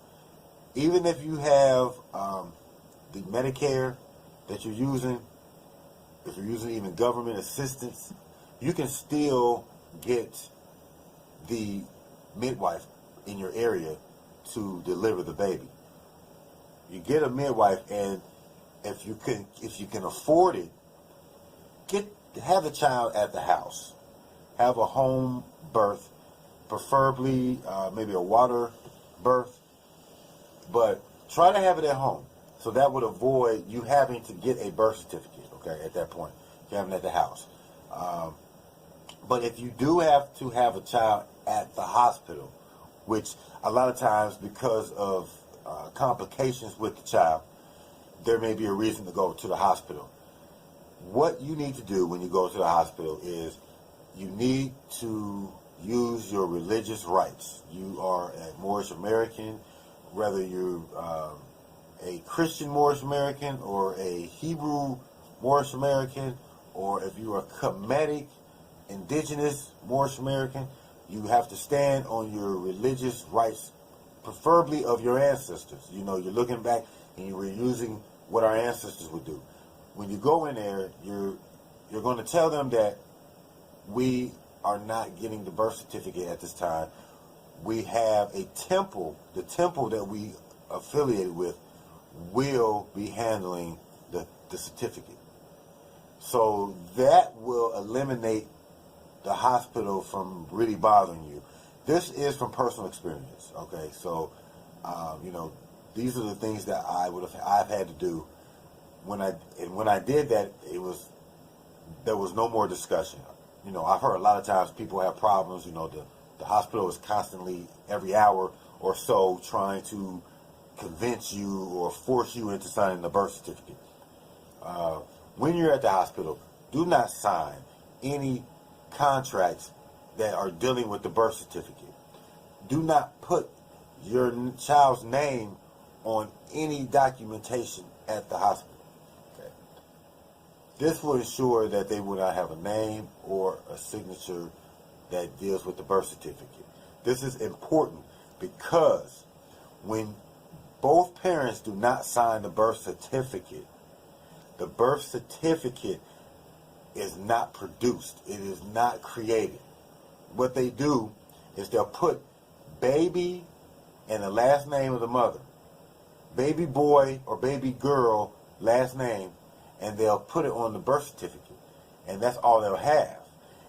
[SPEAKER 9] even if you have the Medicare that you're using, if you're using even government assistance, you can still get the midwife in your area to deliver the baby. You get a midwife, and if you can afford it, have the child at the house. Have a home birth, preferably maybe a water birth, but try to have it at home. So that would avoid you having to get a birth certificate, okay, at that point. If you have it at the house. But if you do have to have a child at the hospital, which a lot of times because of complications with the child, there may be a reason to go to the hospital. What you need to do when you go to the hospital is you need to use your religious rights. You are a Moorish American, whether you're a Christian Moorish American or a Hebrew Moorish American, or if you're a Kemetic indigenous Moorish American, you have to stand on your religious rights, preferably of your ancestors. You know, you're looking back and you're using what our ancestors would do. When you go in there, you're going to tell them that we are not getting the birth certificate at this time. We have a temple. The temple that we affiliated with will be handling the certificate. So that will eliminate the hospital from really bothering you. This is from personal experience, okay? So, these are the things that I've had to do. When I did that, there was no more discussion. You know, I've heard a lot of times people have problems. You know, the hospital is constantly, every hour or so, trying to convince you or force you into signing the birth certificate. When you're at the hospital, do not sign any contracts that are dealing with the birth certificate. Do not put your child's name on any documentation at the hospital. Okay. This will ensure that they will not have a name or a signature that deals with the birth certificate. This is important because when both parents do not sign the birth certificate is not produced. It is not created. What they do is they'll put baby and the last name of the mother, baby boy or baby girl last name, and they'll put it on the birth certificate. And that's all they'll have.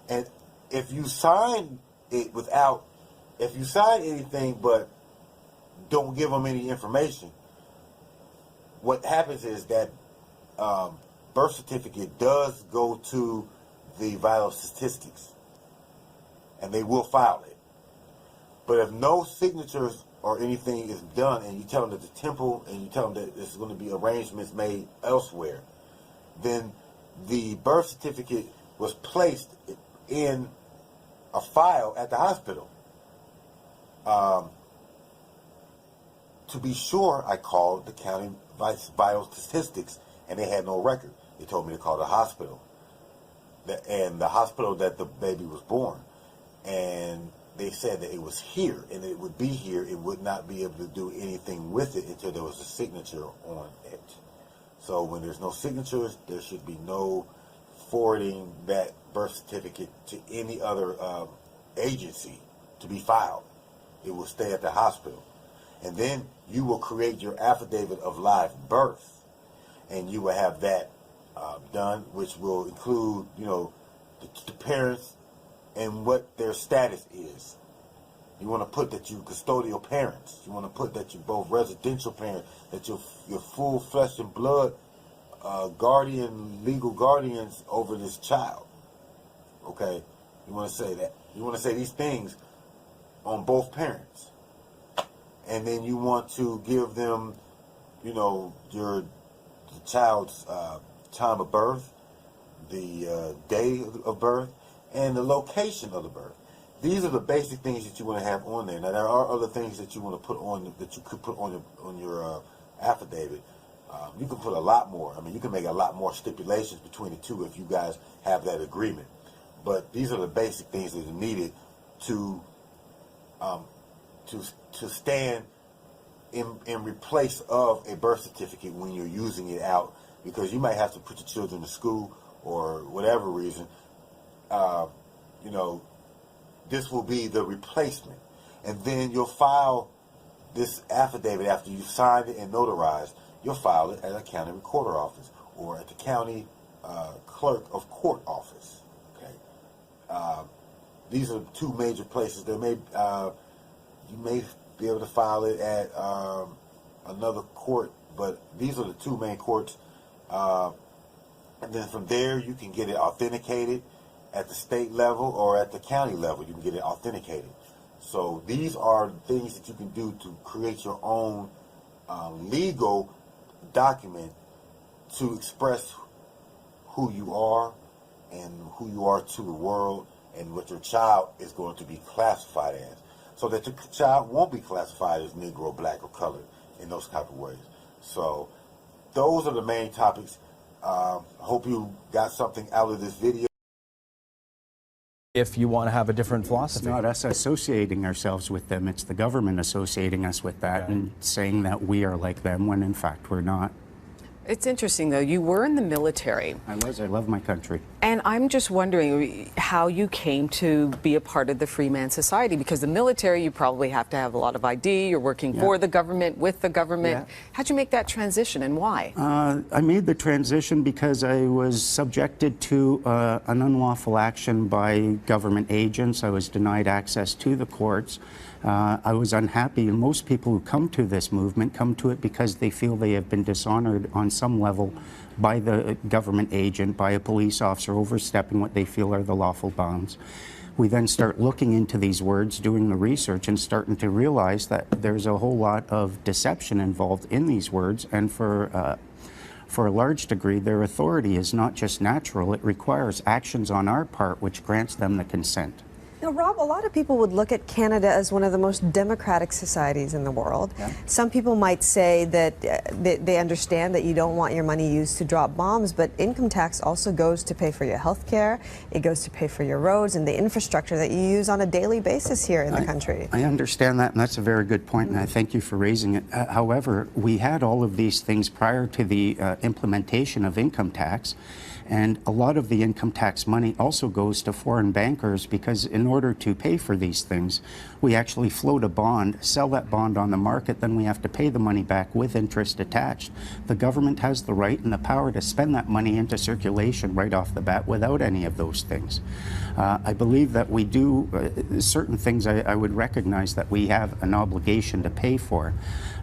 [SPEAKER 9] And if you sign it without, if you sign anything but don't give them any information, what happens is that birth certificate does go to the vital statistics, and they will file it. But if no signatures or anything is done, and you tell them that the temple, and you tell them that there's going to be arrangements made elsewhere, then the birth certificate was placed in a file at the hospital. To be sure, I called the county vital statistics, and they had no record. They told me to call the hospital, and the hospital that the baby was born, and they said that it was here, and it would be here. It would not be able to do anything with it until there was a signature on it. So when there's no signatures, there should be no forwarding that birth certificate to any other agency to be filed. It will stay at the hospital. And then you will create your affidavit of live birth, and you will have that done, which will include, you know, the parents and what their status is. You want to put that you custodial parents. You want to put that you both residential parents, that you're full flesh and blood legal guardians over this child. Okay? You want to say that. You want to say these things on both parents. And then you want to give them, you know, the child's time of birth, the day of birth, and the location of the birth. These are the basic things that you want to have on there. Now, there are other things that you want to put on, that you could put on your affidavit. You can put a lot more. I mean, you can make a lot more stipulations between the two if you guys have that agreement. But these are the basic things that are needed to stand in replace of a birth certificate when you're using it out, because you might have to put your children to school or whatever reason. You know, this will be the replacement. And then you'll file this affidavit after you've signed it and notarized. You'll file it at a county recorder office or at the county clerk of court office. Okay, these are two major places. There may you may be able to file it at another court, but these are the two main courts. And then from there, you can get it authenticated at the state level or at the county level. You can get it authenticated. So these are things that you can do to create your own legal document to express who you are and who you are to the world, and what your child is going to be classified as, so that your child won't be classified as Negro, Black, or colored in those type of ways. So those are the main topics. I hope you got something out of this video.
[SPEAKER 10] If you want to have a different philosophy.
[SPEAKER 11] It's not us associating ourselves with them, it's the government associating us with that, and saying that we are like them when in fact we're not.
[SPEAKER 12] It's interesting, though. You were in the military.
[SPEAKER 11] I was. I love my country.
[SPEAKER 12] And I'm just wondering how you came to be a part of the Free Man Society, because the military, you probably have to have a lot of ID. You're working for the government, with the government. How'd you make that transition, and why?
[SPEAKER 11] I made the transition because I was subjected to an unlawful action by government agents. I was denied access to the courts. I was unhappy, and most people who come to this movement come to it because they feel they have been dishonored on some level by the government agent, by a police officer overstepping what they feel are the lawful bounds. We then start looking into these words, doing the research, and starting to realize that there's a whole lot of deception involved in these words, and for a large degree, their authority is not just natural, it requires actions on our part which grants them the consent.
[SPEAKER 13] Now, Rob, a lot of people would look at Canada as one of the most democratic societies in the world. Some people might say that they understand that you don't want your money used to drop bombs, but income tax also goes to pay for your health care, it goes to pay for your roads and the infrastructure that you use on a daily basis here in the country.
[SPEAKER 11] I understand that, and that's a very good point, and I thank you for raising it. However, we had all of these things prior to the implementation of income tax. And a lot of the income tax money also goes to foreign bankers, because in order to pay for these things, we actually float a bond, sell that bond on the market, then we have to pay the money back with interest attached. The government has the right and the power to spend that money into circulation right off the bat without any of those things. I believe that we do certain things I would recognize that we have an obligation to pay for.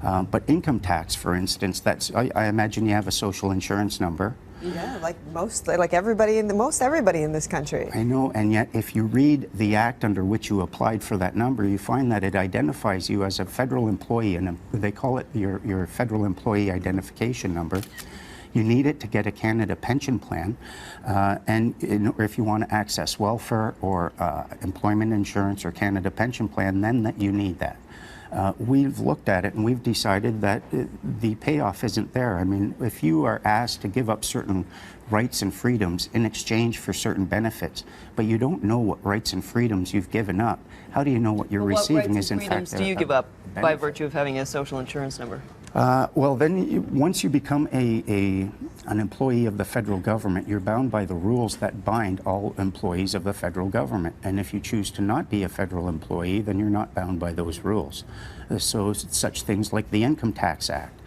[SPEAKER 11] But income tax, for instance, I imagine you have a social insurance number.
[SPEAKER 13] Yeah, like everybody in this country.
[SPEAKER 11] I know, and yet if you read the act under which you applied for that number, you find that it identifies you as a federal employee, and they call it your federal employee identification number. You need it to get a Canada pension plan, and if you want to access welfare or employment insurance or Canada pension plan, then that you need that. We've looked at it and we've decided that the payoff isn't there. I mean, if you are asked to give up certain rights and freedoms in exchange for certain benefits, but you don't know what rights and freedoms you've given up, how do you know what you're receiving is in fact?
[SPEAKER 10] What rights and freedoms do you give up by virtue of having a social insurance number?
[SPEAKER 11] Well, then once you become an employee of the federal government, you're bound by the rules that bind all employees of the federal government. And if you choose to not be a federal employee, then you're not bound by those rules. So such things like the Income Tax Act.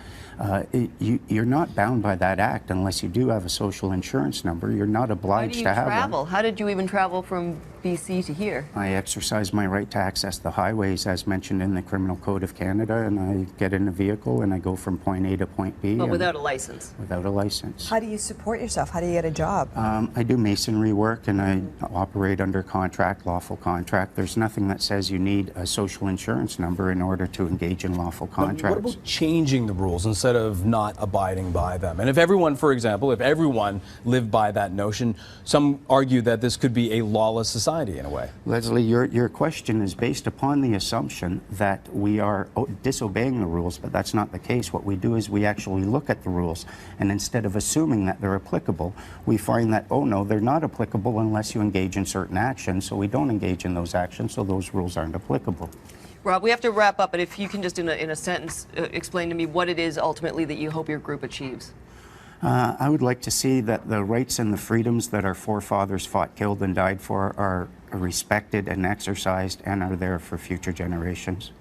[SPEAKER 11] You're not bound by that act unless you do have a social insurance number. You're not obliged to have one.
[SPEAKER 10] How do you travel? How did you even travel from BC to here?
[SPEAKER 11] I exercise my right to access the highways as mentioned in the Criminal Code of Canada, and I get in a vehicle and I go from point A to point B.
[SPEAKER 10] But without a license?
[SPEAKER 11] Without a license.
[SPEAKER 13] How do you support yourself? How do you get a job?
[SPEAKER 11] I do masonry work and I operate under contract, lawful contract. There's nothing that says you need a social insurance number in order to engage in lawful contracts.
[SPEAKER 14] What about changing the rules instead of not abiding by them? And if everyone, for example, lived by that notion, some argue that this could be a lawless society in a way.
[SPEAKER 11] Leslie, your question is based upon the assumption that we are disobeying the rules, but that's not the case. What we do is we actually look at the rules, and instead of assuming that they're applicable, we find that, oh no, they're not applicable unless you engage in certain actions, so we don't engage in those actions, so those rules aren't applicable.
[SPEAKER 10] Rob, we have to wrap up, but if you can just in a sentence explain to me what it is ultimately that you hope your group achieves.
[SPEAKER 11] I would like to see that the rights and the freedoms that our forefathers fought, killed, and died for are respected and exercised and are there for future generations.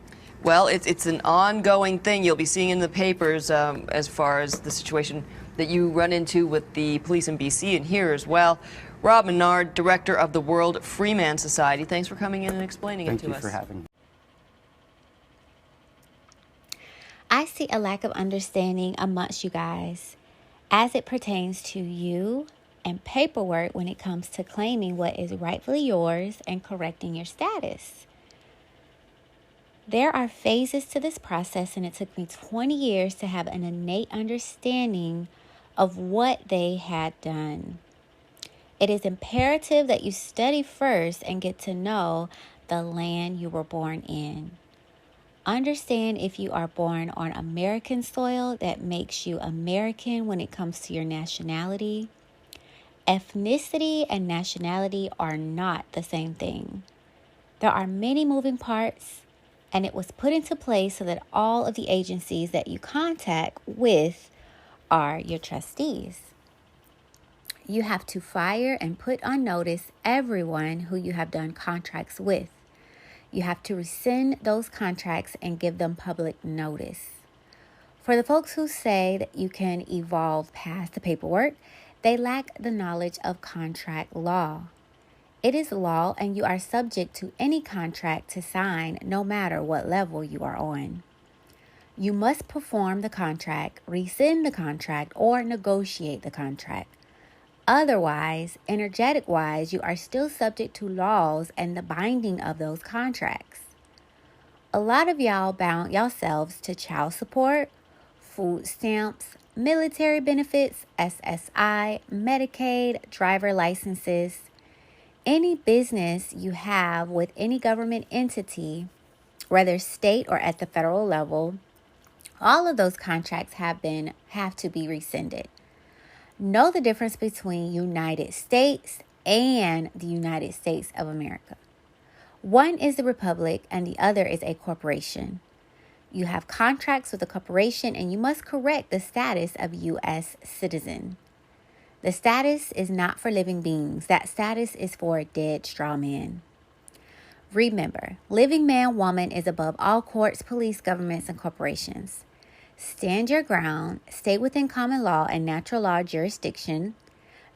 [SPEAKER 10] Well, it's an ongoing thing. You'll be seeing in the papers as far as the situation that you run into with the police in BC and here as well. Rob Menard, Director of the World Freeman Society, thanks for coming in and explaining it to us.
[SPEAKER 11] Thank you for having me.
[SPEAKER 1] I see a lack of understanding amongst you guys as it pertains to you and paperwork when it comes to claiming what is rightfully yours and correcting your status. There are phases to this process, and it took me 20 years to have an innate understanding of what they had done. It is imperative that you study first and get to know the land you were born in. Understand if you are born on American soil, that makes you American when it comes to your nationality. Ethnicity and nationality are not the same thing. There are many moving parts, and it was put into place so that all of the agencies that you contact with are your trustees. You have to fire and put on notice everyone who you have done contracts with. You have to rescind those contracts and give them public notice. For the folks who say that you can evolve past the paperwork, they lack the knowledge of contract law. It is law, and you are subject to any contract to sign, no matter what level you are on. You must perform the contract, rescind the contract, or negotiate the contract. Otherwise, energetic-wise, you are still subject to laws and the binding of those contracts. A lot of y'all bound yourselves to child support, food stamps, military benefits, SSI, Medicaid, driver licenses. Any business you have with any government entity, whether state or at the federal level, all of those contracts have to be rescinded. Know the difference between United States and the United States of America. One is the republic and the other is a corporation. You have contracts with a corporation and you must correct the status of U.S. citizen. The status is not for living beings. That status is for dead straw men. Remember, living man, woman is above all courts, police, governments, and corporations. Stand your ground, stay within common law and natural law jurisdiction.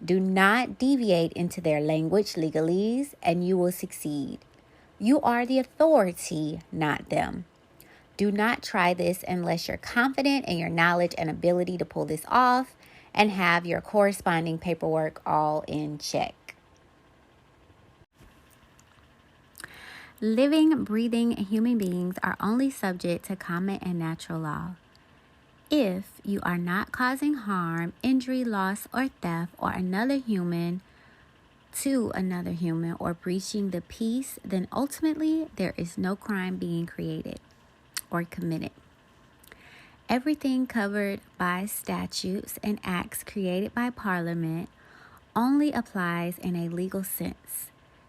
[SPEAKER 1] Do not deviate into their language, legalese, and you will succeed. You are the authority, not them. Do not try this unless you're confident in your knowledge and ability to pull this off and have your corresponding paperwork all in check. Living, breathing human beings are only subject to common and natural law. If you are not causing harm, injury, loss, or theft or another human to another human or breaching the peace, then ultimately there is no crime being created or committed. Everything covered by statutes and acts created by Parliament only applies in a legal sense.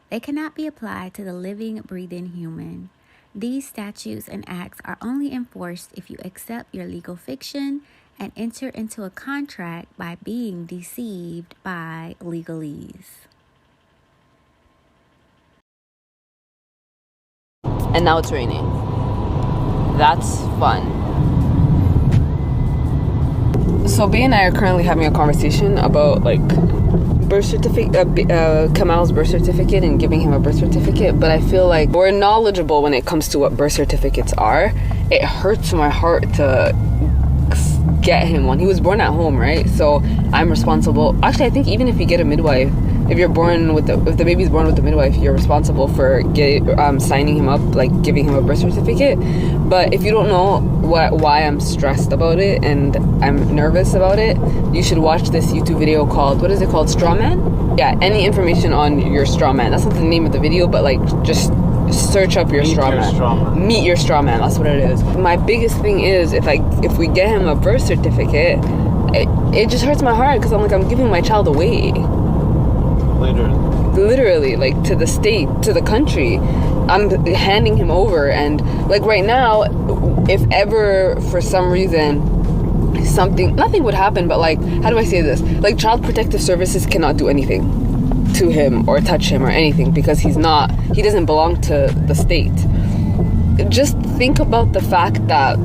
[SPEAKER 1] They cannot be applied to the living, breathing human. These statutes and acts are only enforced if you accept your legal fiction and enter into a contract by being deceived by legalese.
[SPEAKER 15] And now it's raining. That's fun. So B and I are currently having a conversation about birth certificate, Kamal's birth certificate and giving him a birth certificate, but I feel like we're knowledgeable when it comes to what birth certificates are. It hurts my heart to get him one. He was born at home, right? So I'm responsible. Actually, I think even if you get a midwife, if the baby's born with a midwife, you're responsible for signing him up, giving him a birth certificate. But if you don't know why I'm stressed about it and I'm nervous about it, you should watch this YouTube video called, what is it called? Straw Man? Yeah, any information on your straw man. That's not the name of the video, but just search up your straw man. Meet your straw man. That's what it is. My biggest thing is if we get him a birth certificate, it just hurts my heart because I'm giving my child away. Literally, to the state, to the country. I'm handing him over, and right now, if ever for some reason nothing would happen, but how do I say this? Child Protective Services cannot do anything to him or touch him or anything because he doesn't belong to the state. Just think about the fact that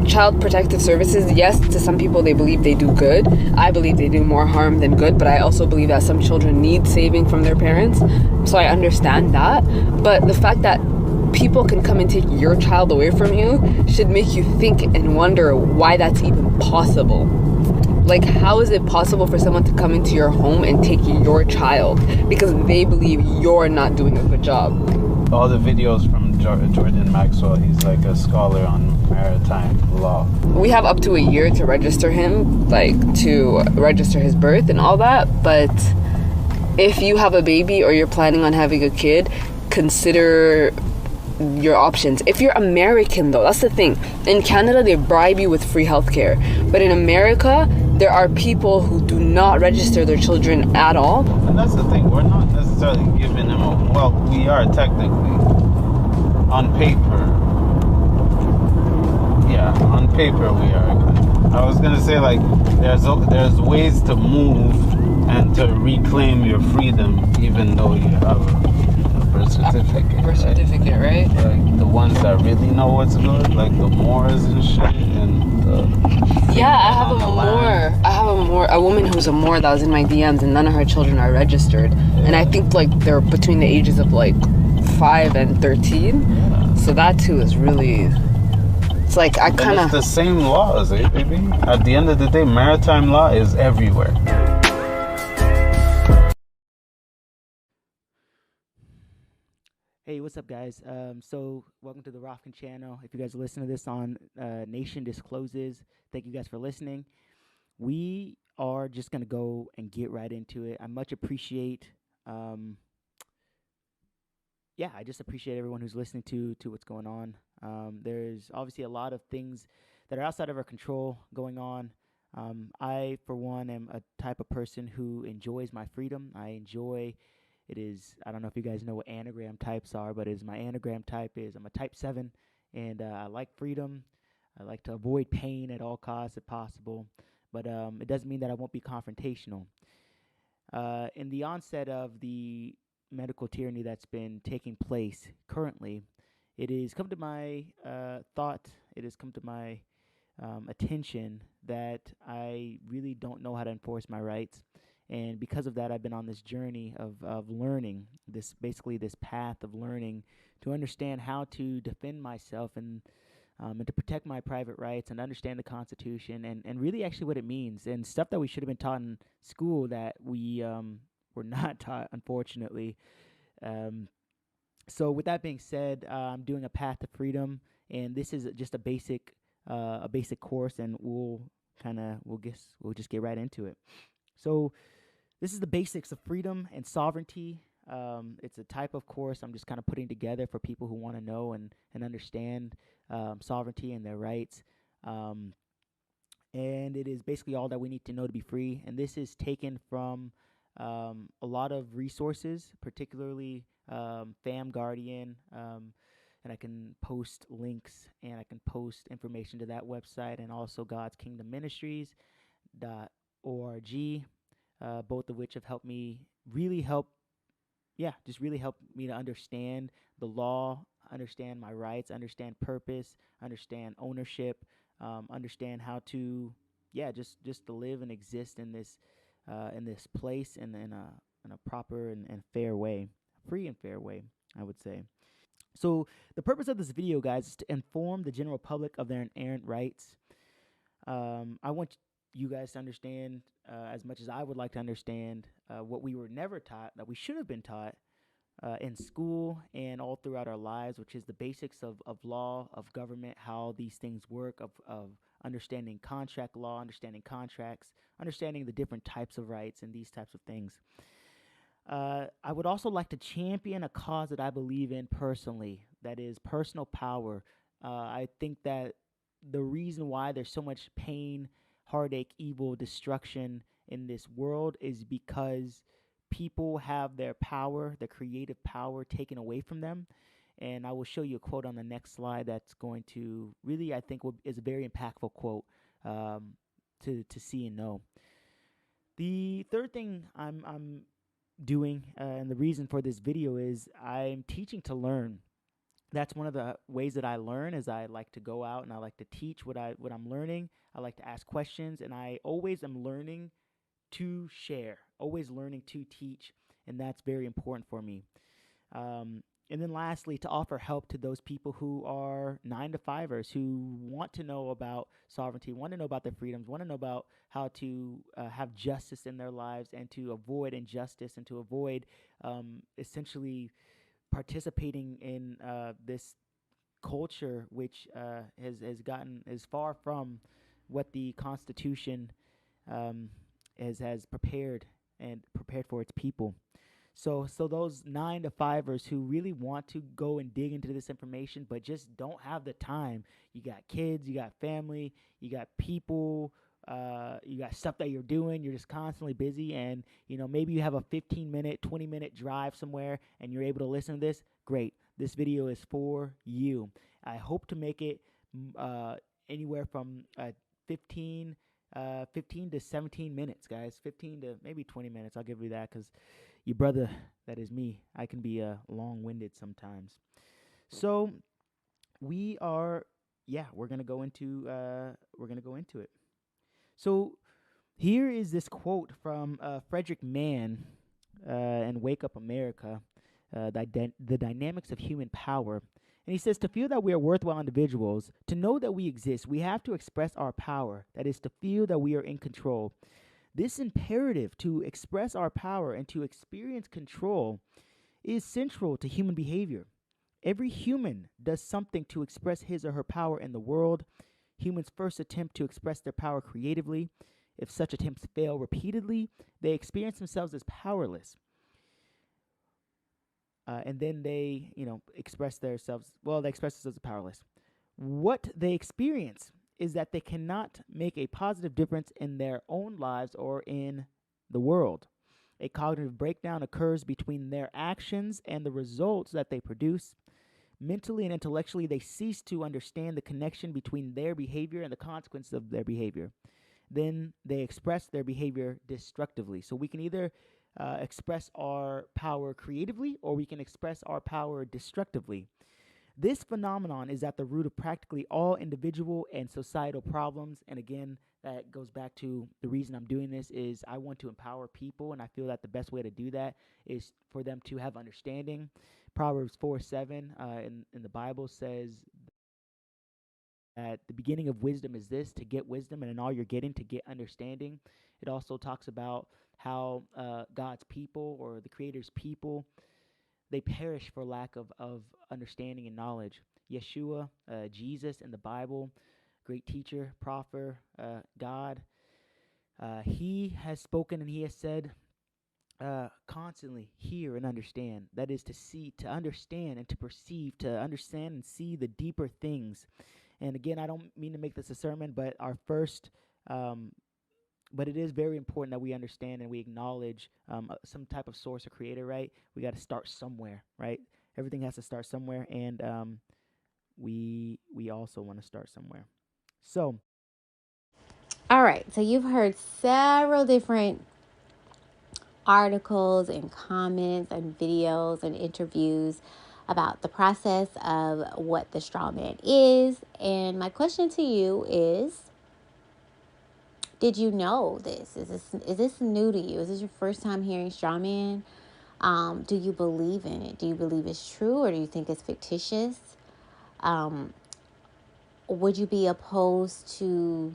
[SPEAKER 15] Child Protective Services, yes, to some people they believe they do good. I believe they do more harm than good, but I also believe that some children need saving from their parents. So I understand that. But the fact that people can come and take your child away from you should make you think and wonder why that's even possible. How is it possible for someone to come into your home and take your child because they believe you're not doing a good job?
[SPEAKER 16] All the videos from Jordan Maxwell, he's a scholar on maritime law.
[SPEAKER 15] We have up to a year to register him, to register his birth and all that, but if you have a baby or you're planning on having a kid, consider your options. If you're American though, that's the thing. In Canada, they bribe you with free healthcare, but in America, there are people who do not register their children at all.
[SPEAKER 16] And that's the thing, we're not necessarily giving them we are technically. On paper. Yeah, on paper we are. I was gonna say there's ways to move and to reclaim your freedom even though you have a birth certificate.
[SPEAKER 15] Birth certificate, right?
[SPEAKER 16] The ones that really know what's good, the Moors and shit and
[SPEAKER 15] I have a woman who's a Moor that was in my DMs and none of her children are registered. And I think they're between the ages of 5 and 13. So that too is really, it's I kind of...
[SPEAKER 16] It's the same laws, baby? At the end of the day, maritime law is everywhere.
[SPEAKER 17] Hey, what's up, guys? So welcome to the Rofkin channel. If you guys are listening to this on Nation Discloses, thank you guys for listening. We are just going to go and get right into it. I much appreciate... I just appreciate everyone who's listening to what's going on. There's obviously a lot of things that are outside of our control going on. I, for one, am a type of person who enjoys my freedom. I don't know if you guys know what anagram types are, but my anagram type is I'm a type 7, and I like freedom. I like to avoid pain at all costs if possible, but it doesn't mean that I won't be confrontational. In the onset of the medical tyranny that's been taking place currently, it has come to my it has come to my attention that I really don't know how to enforce my rights. And because of that, I've been on this journey of learning, this path of learning to understand how to defend myself and to protect my private rights and understand the Constitution and really actually what it means and stuff that we should have been taught in school that we were not taught, unfortunately. So with that being said, I'm doing a Path to Freedom, and this is just a basic course, and we'll just get right into it. So this is the basics of freedom and sovereignty. It's a type of course I'm just kind of putting together for people who want to know and understand sovereignty and their rights. And it is basically all that we need to know to be free. And this is taken from a lot of resources, particularly Fam Guardian. And I can post links and I can post information to that website, and also God's Kingdom Ministries.org, both of which have helped me really help me to understand the law, understand my rights, understand purpose, understand ownership, understand how to just to live and exist in this place in a proper and fair way, free and fair way, I would say. So the purpose of this video, guys, is to inform the general public of their inherent rights. I want you guys to understand as much as I would like to understand what we were never taught, that we should have been taught in school and all throughout our lives, which is the basics of law, of government, how these things work, of understanding contract law, understanding contracts, understanding the different types of rights and these types of things. I would also like to champion a cause that I believe in personally, that is personal power. I think that the reason why there's so much pain, heartache, evil, destruction in this world is because people have their power, their creative power, taken away from them. And I will show you a quote on the next slide that's going to really, I think, is a very impactful quote to see and know. The third thing I'm doing, and the reason for this video, is I'm teaching to learn. That's one of the ways that I learn, is I like to go out and I like to teach what I'm learning. I like to ask questions, and I always am learning to share, always learning to teach, and that's very important for me. And then lastly, to offer help to those people who are 9-to-5ers, who want to know about sovereignty, want to know about their freedoms, want to know about how to have justice in their lives and to avoid injustice and to avoid essentially participating in this culture which is far from what the Constitution has prepared for its people. So those 9-to-5ers who really want to go and dig into this information but just don't have the time. You got kids, you got family, you got people, you got stuff that you're doing. You're just constantly busy, and maybe you have a 15-minute, 20-minute drive somewhere and you're able to listen to this. Great. This video is for you. I hope to make it anywhere from 15 to 17 minutes, guys. 15 to maybe 20 minutes. I'll give you that, because your brother, that is me, I can be long-winded sometimes. So we're gonna go into it. So here is this quote from Frederick Mann in Wake Up America, The Dynamics of Human Power. And he says, to feel that we are worthwhile individuals, to know that we exist, we have to express our power. That is, to feel that we are in control. This imperative to express our power and to experience control is central to human behavior. Every human does something to express his or her power in the world. Humans first attempt to express their power creatively. If such attempts fail repeatedly, they experience themselves as powerless. And then they, express themselves as powerless. What they experience is that they cannot make a positive difference in their own lives or in the world. A cognitive breakdown occurs between their actions and the results that they produce. Mentally and intellectually, they cease to understand the connection between their behavior and the consequences of their behavior. Then they express their behavior destructively. So we can either express our power creatively, or we can express our power destructively. This phenomenon is at the root of practically all individual and societal problems. And again, that goes back to the reason I'm doing this is I want to empower people, and I feel that the best way to do that is for them to have understanding. Proverbs 4:7 in the Bible says that the beginning of wisdom is this, to get wisdom, and in all you're getting, to get understanding. It also talks about how God's people, or the Creator's people, they perish for lack of understanding and knowledge. Yeshua, Jesus in the Bible, great teacher, prophet, God, he has spoken and he has said, constantly hear and understand. That is to see, to understand and to perceive, to understand and see the deeper things. And again, I don't mean to make this a sermon, but our first, but it is very important that we understand and we acknowledge some type of source or creator, right? We got to start somewhere, right? Everything has to start somewhere, and we also want to start somewhere. So,
[SPEAKER 1] all right. So you've heard several different articles and comments and videos and interviews about the process of what the straw man is. And my question to you is, did you know this? Is this new to you? Is this your first time hearing straw man? Do you believe in it? Do you believe it's true, or do you think it's fictitious? Would you be opposed to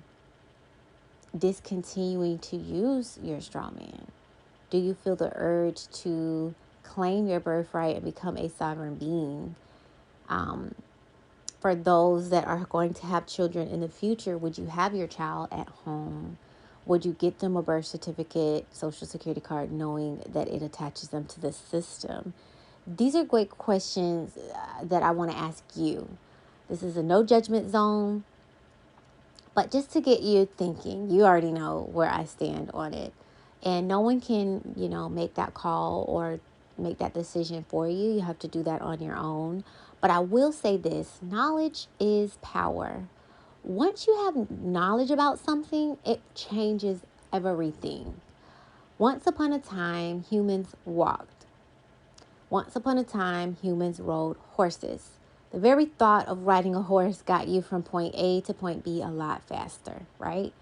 [SPEAKER 1] discontinuing to use your straw man? Do you feel the urge to claim your birthright and become a sovereign being? For those that are going to have children in the future, would you have your child at home? Would you get them a birth certificate, social security card, knowing that it attaches them to the system? These are great questions that I want to ask you. This is a no judgment zone, but just to get you thinking. You already know where I stand on it. And no one can, make that call or make that decision for you. You have to do that on your own. But I will say this, knowledge is power. Once you have knowledge about something, it changes everything. Once upon a time, humans walked. Once upon a time, humans rode horses. The very thought of riding a horse got you from point A to point B a lot faster, right?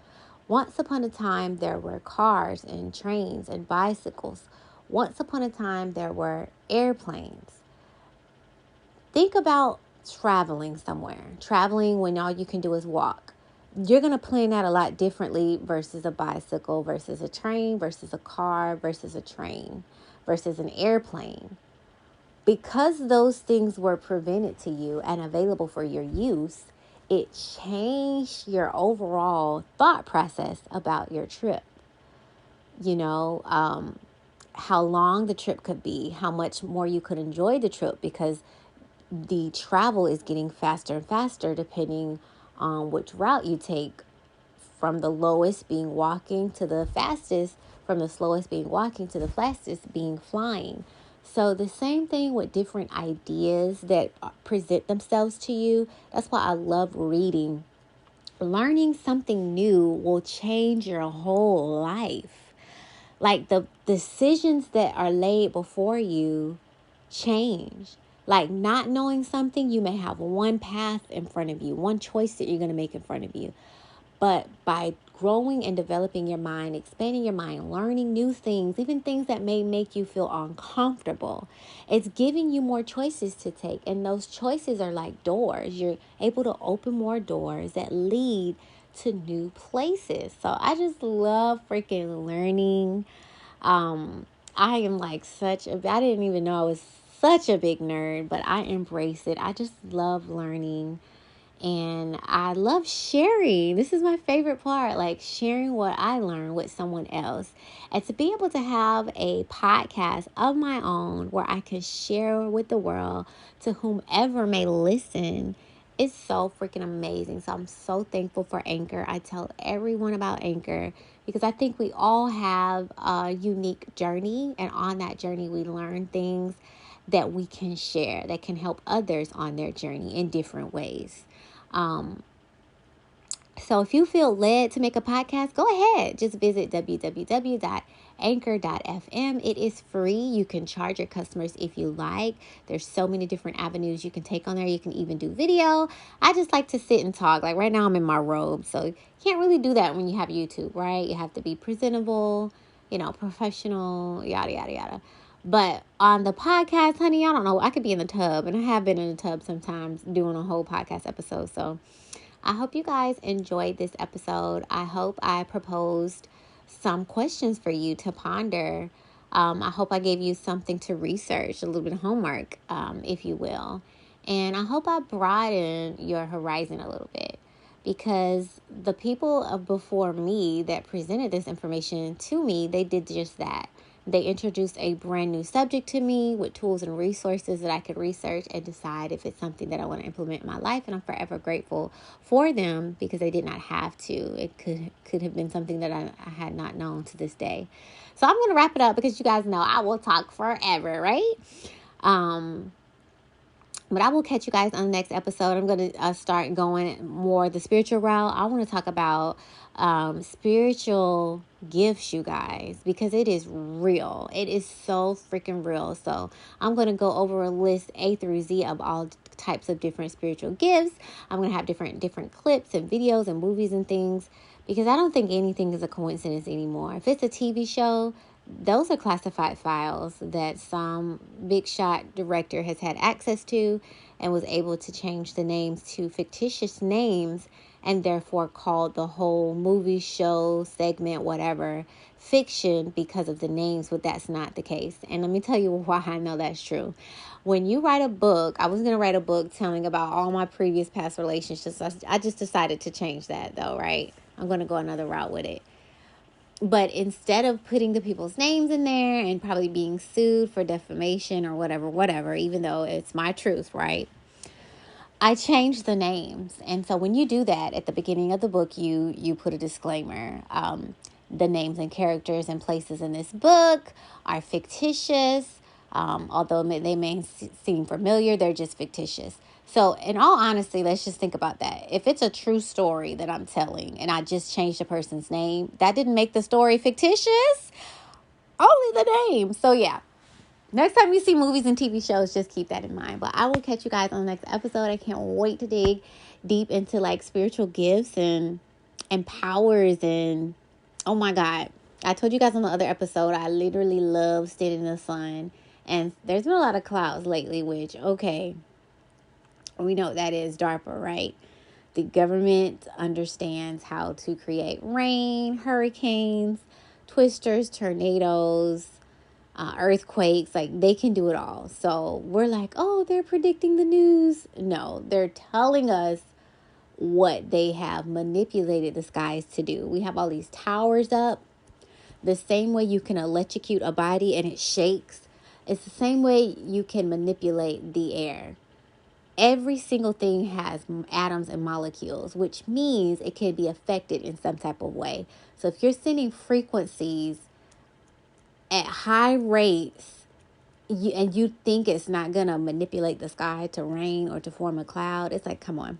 [SPEAKER 1] Once upon a time, there were cars and trains and bicycles. Once upon a time, there were airplanes. Think about traveling somewhere. Traveling when all you can do is walk. You're going to plan that a lot differently versus a bicycle, versus a train, versus a car, versus a train, versus an airplane. Because those things were presented to you and available for your use, it changed your overall thought process about your trip. How long the trip could be, how much more you could enjoy the trip, because the travel is getting faster and faster depending on which route you take, from the lowest being walking to the fastest, from the slowest being walking to the fastest being flying. So the same thing with different ideas that present themselves to you. That's why I love reading. Learning something new will change your whole life. Like the decisions that are laid before you change. Like not knowing something, you may have one path in front of you, one choice that you're going to make in front of you. But by growing and developing your mind, expanding your mind, learning new things, even things that may make you feel uncomfortable, it's giving you more choices to take. And those choices are like doors. You're able to open more doors that lead to new places. So I just love freaking learning. I am like I didn't even know I was such a big nerd, but I embrace it. I just love learning. And I love sharing. This is my favorite part, like sharing what I learned with someone else. And to be able to have a podcast of my own where I can share with the world to whomever may listen is so freaking amazing. So I'm so thankful for Anchor. I tell everyone about Anchor because I think we all have a unique journey. And on that journey, we learn things that we can share that can help others on their journey in different ways. So if you feel led to make a podcast, go ahead. Just visit www.anchor.fm Anchor.fm. It is free. You can charge your customers if you like. There's so many different avenues you can take on there. You can even do video. I just like to sit and talk. Like right now I'm in my robe, so you can't really do that when you have YouTube, right? You have to be presentable, professional, yada, yada, yada. But on the podcast, honey, I don't know. I could be in the tub, and I have been in the tub sometimes doing a whole podcast episode. So I hope you guys enjoyed this episode. I hope I proposed some questions for you to ponder. I hope I gave you something to research, a little bit of homework, if you will. And I hope I broadened your horizon a little bit, because the people before me that presented this information to me, they did just that. They introduced a brand new subject to me with tools and resources that I could research and decide if it's something that I want to implement in my life. And I'm forever grateful for them, because they did not have to. It could have been something that I had not known to this day. So I'm going to wrap it up, because you guys know I will talk forever, right? But I will catch you guys on the next episode. I'm going to start going more the spiritual route. I want to talk about spiritual gifts, you guys, because it is real. It is so freaking real. So I'm going to go over a list A through Z of all types of different spiritual gifts. I'm going to have different clips and videos and movies and things, because I don't think anything is a coincidence anymore. If it's a TV show, those are classified files that some big shot director has had access to and was able to change the names to fictitious names, and therefore called the whole movie, show, segment, whatever, fiction because of the names, but that's not the case. And let me tell you why I know that's true. When you write a book, I was going to write a book telling about all my previous past relationships. I just decided to change that though, right? I'm going to go another route with it. But instead of putting the people's names in there and probably being sued for defamation or whatever, even though it's my truth, right? I changed the names. And so when you do that at the beginning of the book, you put a disclaimer. The names and characters and places in this book are fictitious. Although they may seem familiar, they're just fictitious. So in all honesty, let's just think about that. If it's a true story that I'm telling and I just changed the person's name, that didn't make the story fictitious. Only the name. So yeah. Next time you see movies and TV shows, just keep that in mind. But I will catch you guys on the next episode. I can't wait to dig deep into like spiritual gifts and powers. And oh my God, I told you guys on the other episode, I literally love standing in the sun. And there's been a lot of clouds lately, which, okay, we know what that is, DARPA, right? The government understands how to create rain, hurricanes, twisters, tornadoes, earthquakes. Like, they can do it all. So we're like, oh, they're predicting the news. No, they're telling us what they have manipulated the skies to do. We have all these towers up. The same way you can electrocute a body and it shakes, it's the same way you can manipulate the air. Every single thing has atoms and molecules, which means it can be affected in some type of way. So if you're sending frequencies at high rates, you think it's not going to manipulate the sky to rain or to form a cloud, it's like, come on.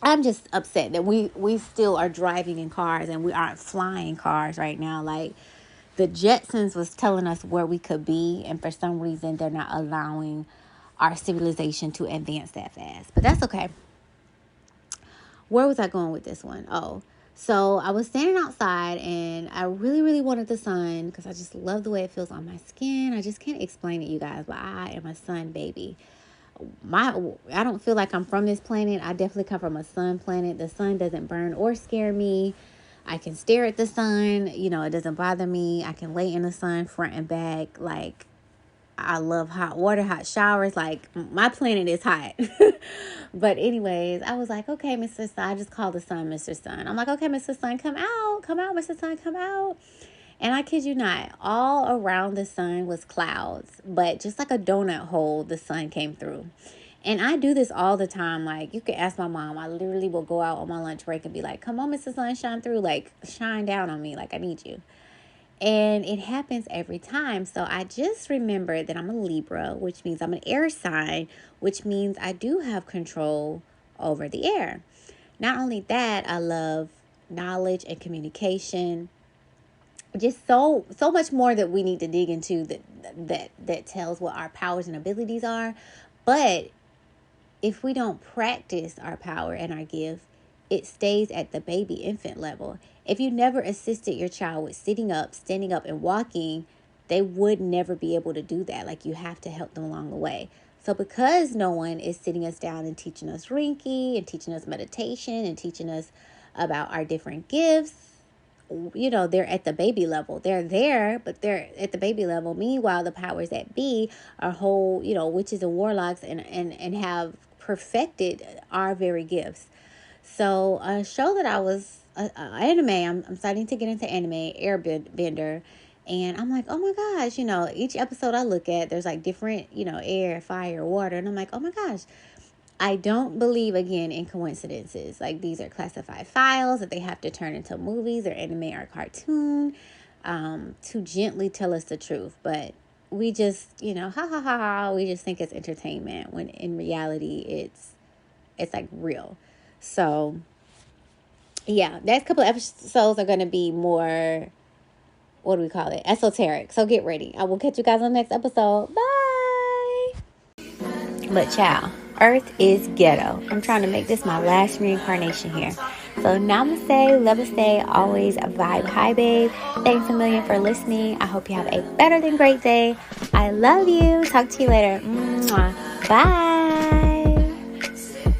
[SPEAKER 1] I'm just upset that we still are driving in cars and we aren't flying cars right now. Like, the Jetsons was telling us where we could be, and for some reason they're not allowing our civilization to advance that fast. But that's okay. Where was I going with this one? Oh, so I was standing outside and I really, really wanted the sun because I just love the way it feels on my skin. I just can't explain it, you guys, but I am a sun baby. I don't feel like I'm from this planet. I definitely come from a sun planet. The sun doesn't burn or scare me. I can stare at the sun. It doesn't bother me. I can lay in the sun front and back. Like, I love hot water, hot showers. Like, my planet is hot. But anyways, I was like, okay, Mr. Sun. I just called the sun Mr. Sun. I'm like, okay, Mr. Sun, come out. Come out, Mr. Sun, come out. And I kid you not, all around the sun was clouds. But just like a donut hole, the sun came through. And I do this all the time. Like, you can ask my mom. I literally will go out on my lunch break and be like, come on, Mr. Sun, shine through. Like, shine down on me. Like, I need you. And it happens every time. So I just remembered that I'm a Libra, which means I'm an air sign, which means I do have control over the air. Not only that, I love knowledge and communication. just so much more that we need to dig into that tells what our powers and abilities are. But if we don't practice our power and our gift, it stays at the baby infant level. If you never assisted your child with sitting up, standing up, and walking, they would never be able to do that. Like, you have to help them along the way. So because no one is sitting us down and teaching us Reiki and teaching us meditation and teaching us about our different gifts, they're at the baby level. They're there, but they're at the baby level. Meanwhile, the powers that be are whole, witches and warlocks and have perfected our very gifts. So a show that I was, anime, I'm starting to get into anime, Airbender. And I'm like, oh my gosh, each episode I look at, there's like different, air, fire, water. And I'm like, oh my gosh, I don't believe, again, in coincidences. Like, these are classified files that they have to turn into movies or anime or cartoon to gently tell us the truth. But we just, we just think it's entertainment when in reality it's like real. So, yeah, next couple of episodes are going to be more, what do we call it? Esoteric. So get ready. I will catch you guys on the next episode. Bye. But child, Earth is ghetto. I'm trying to make this my last reincarnation here. So namaste, Lovaste, always vibe high, babe. Thanks a million for listening. I hope you have a better than great day. I love you. Talk to you later. Mwah. Bye.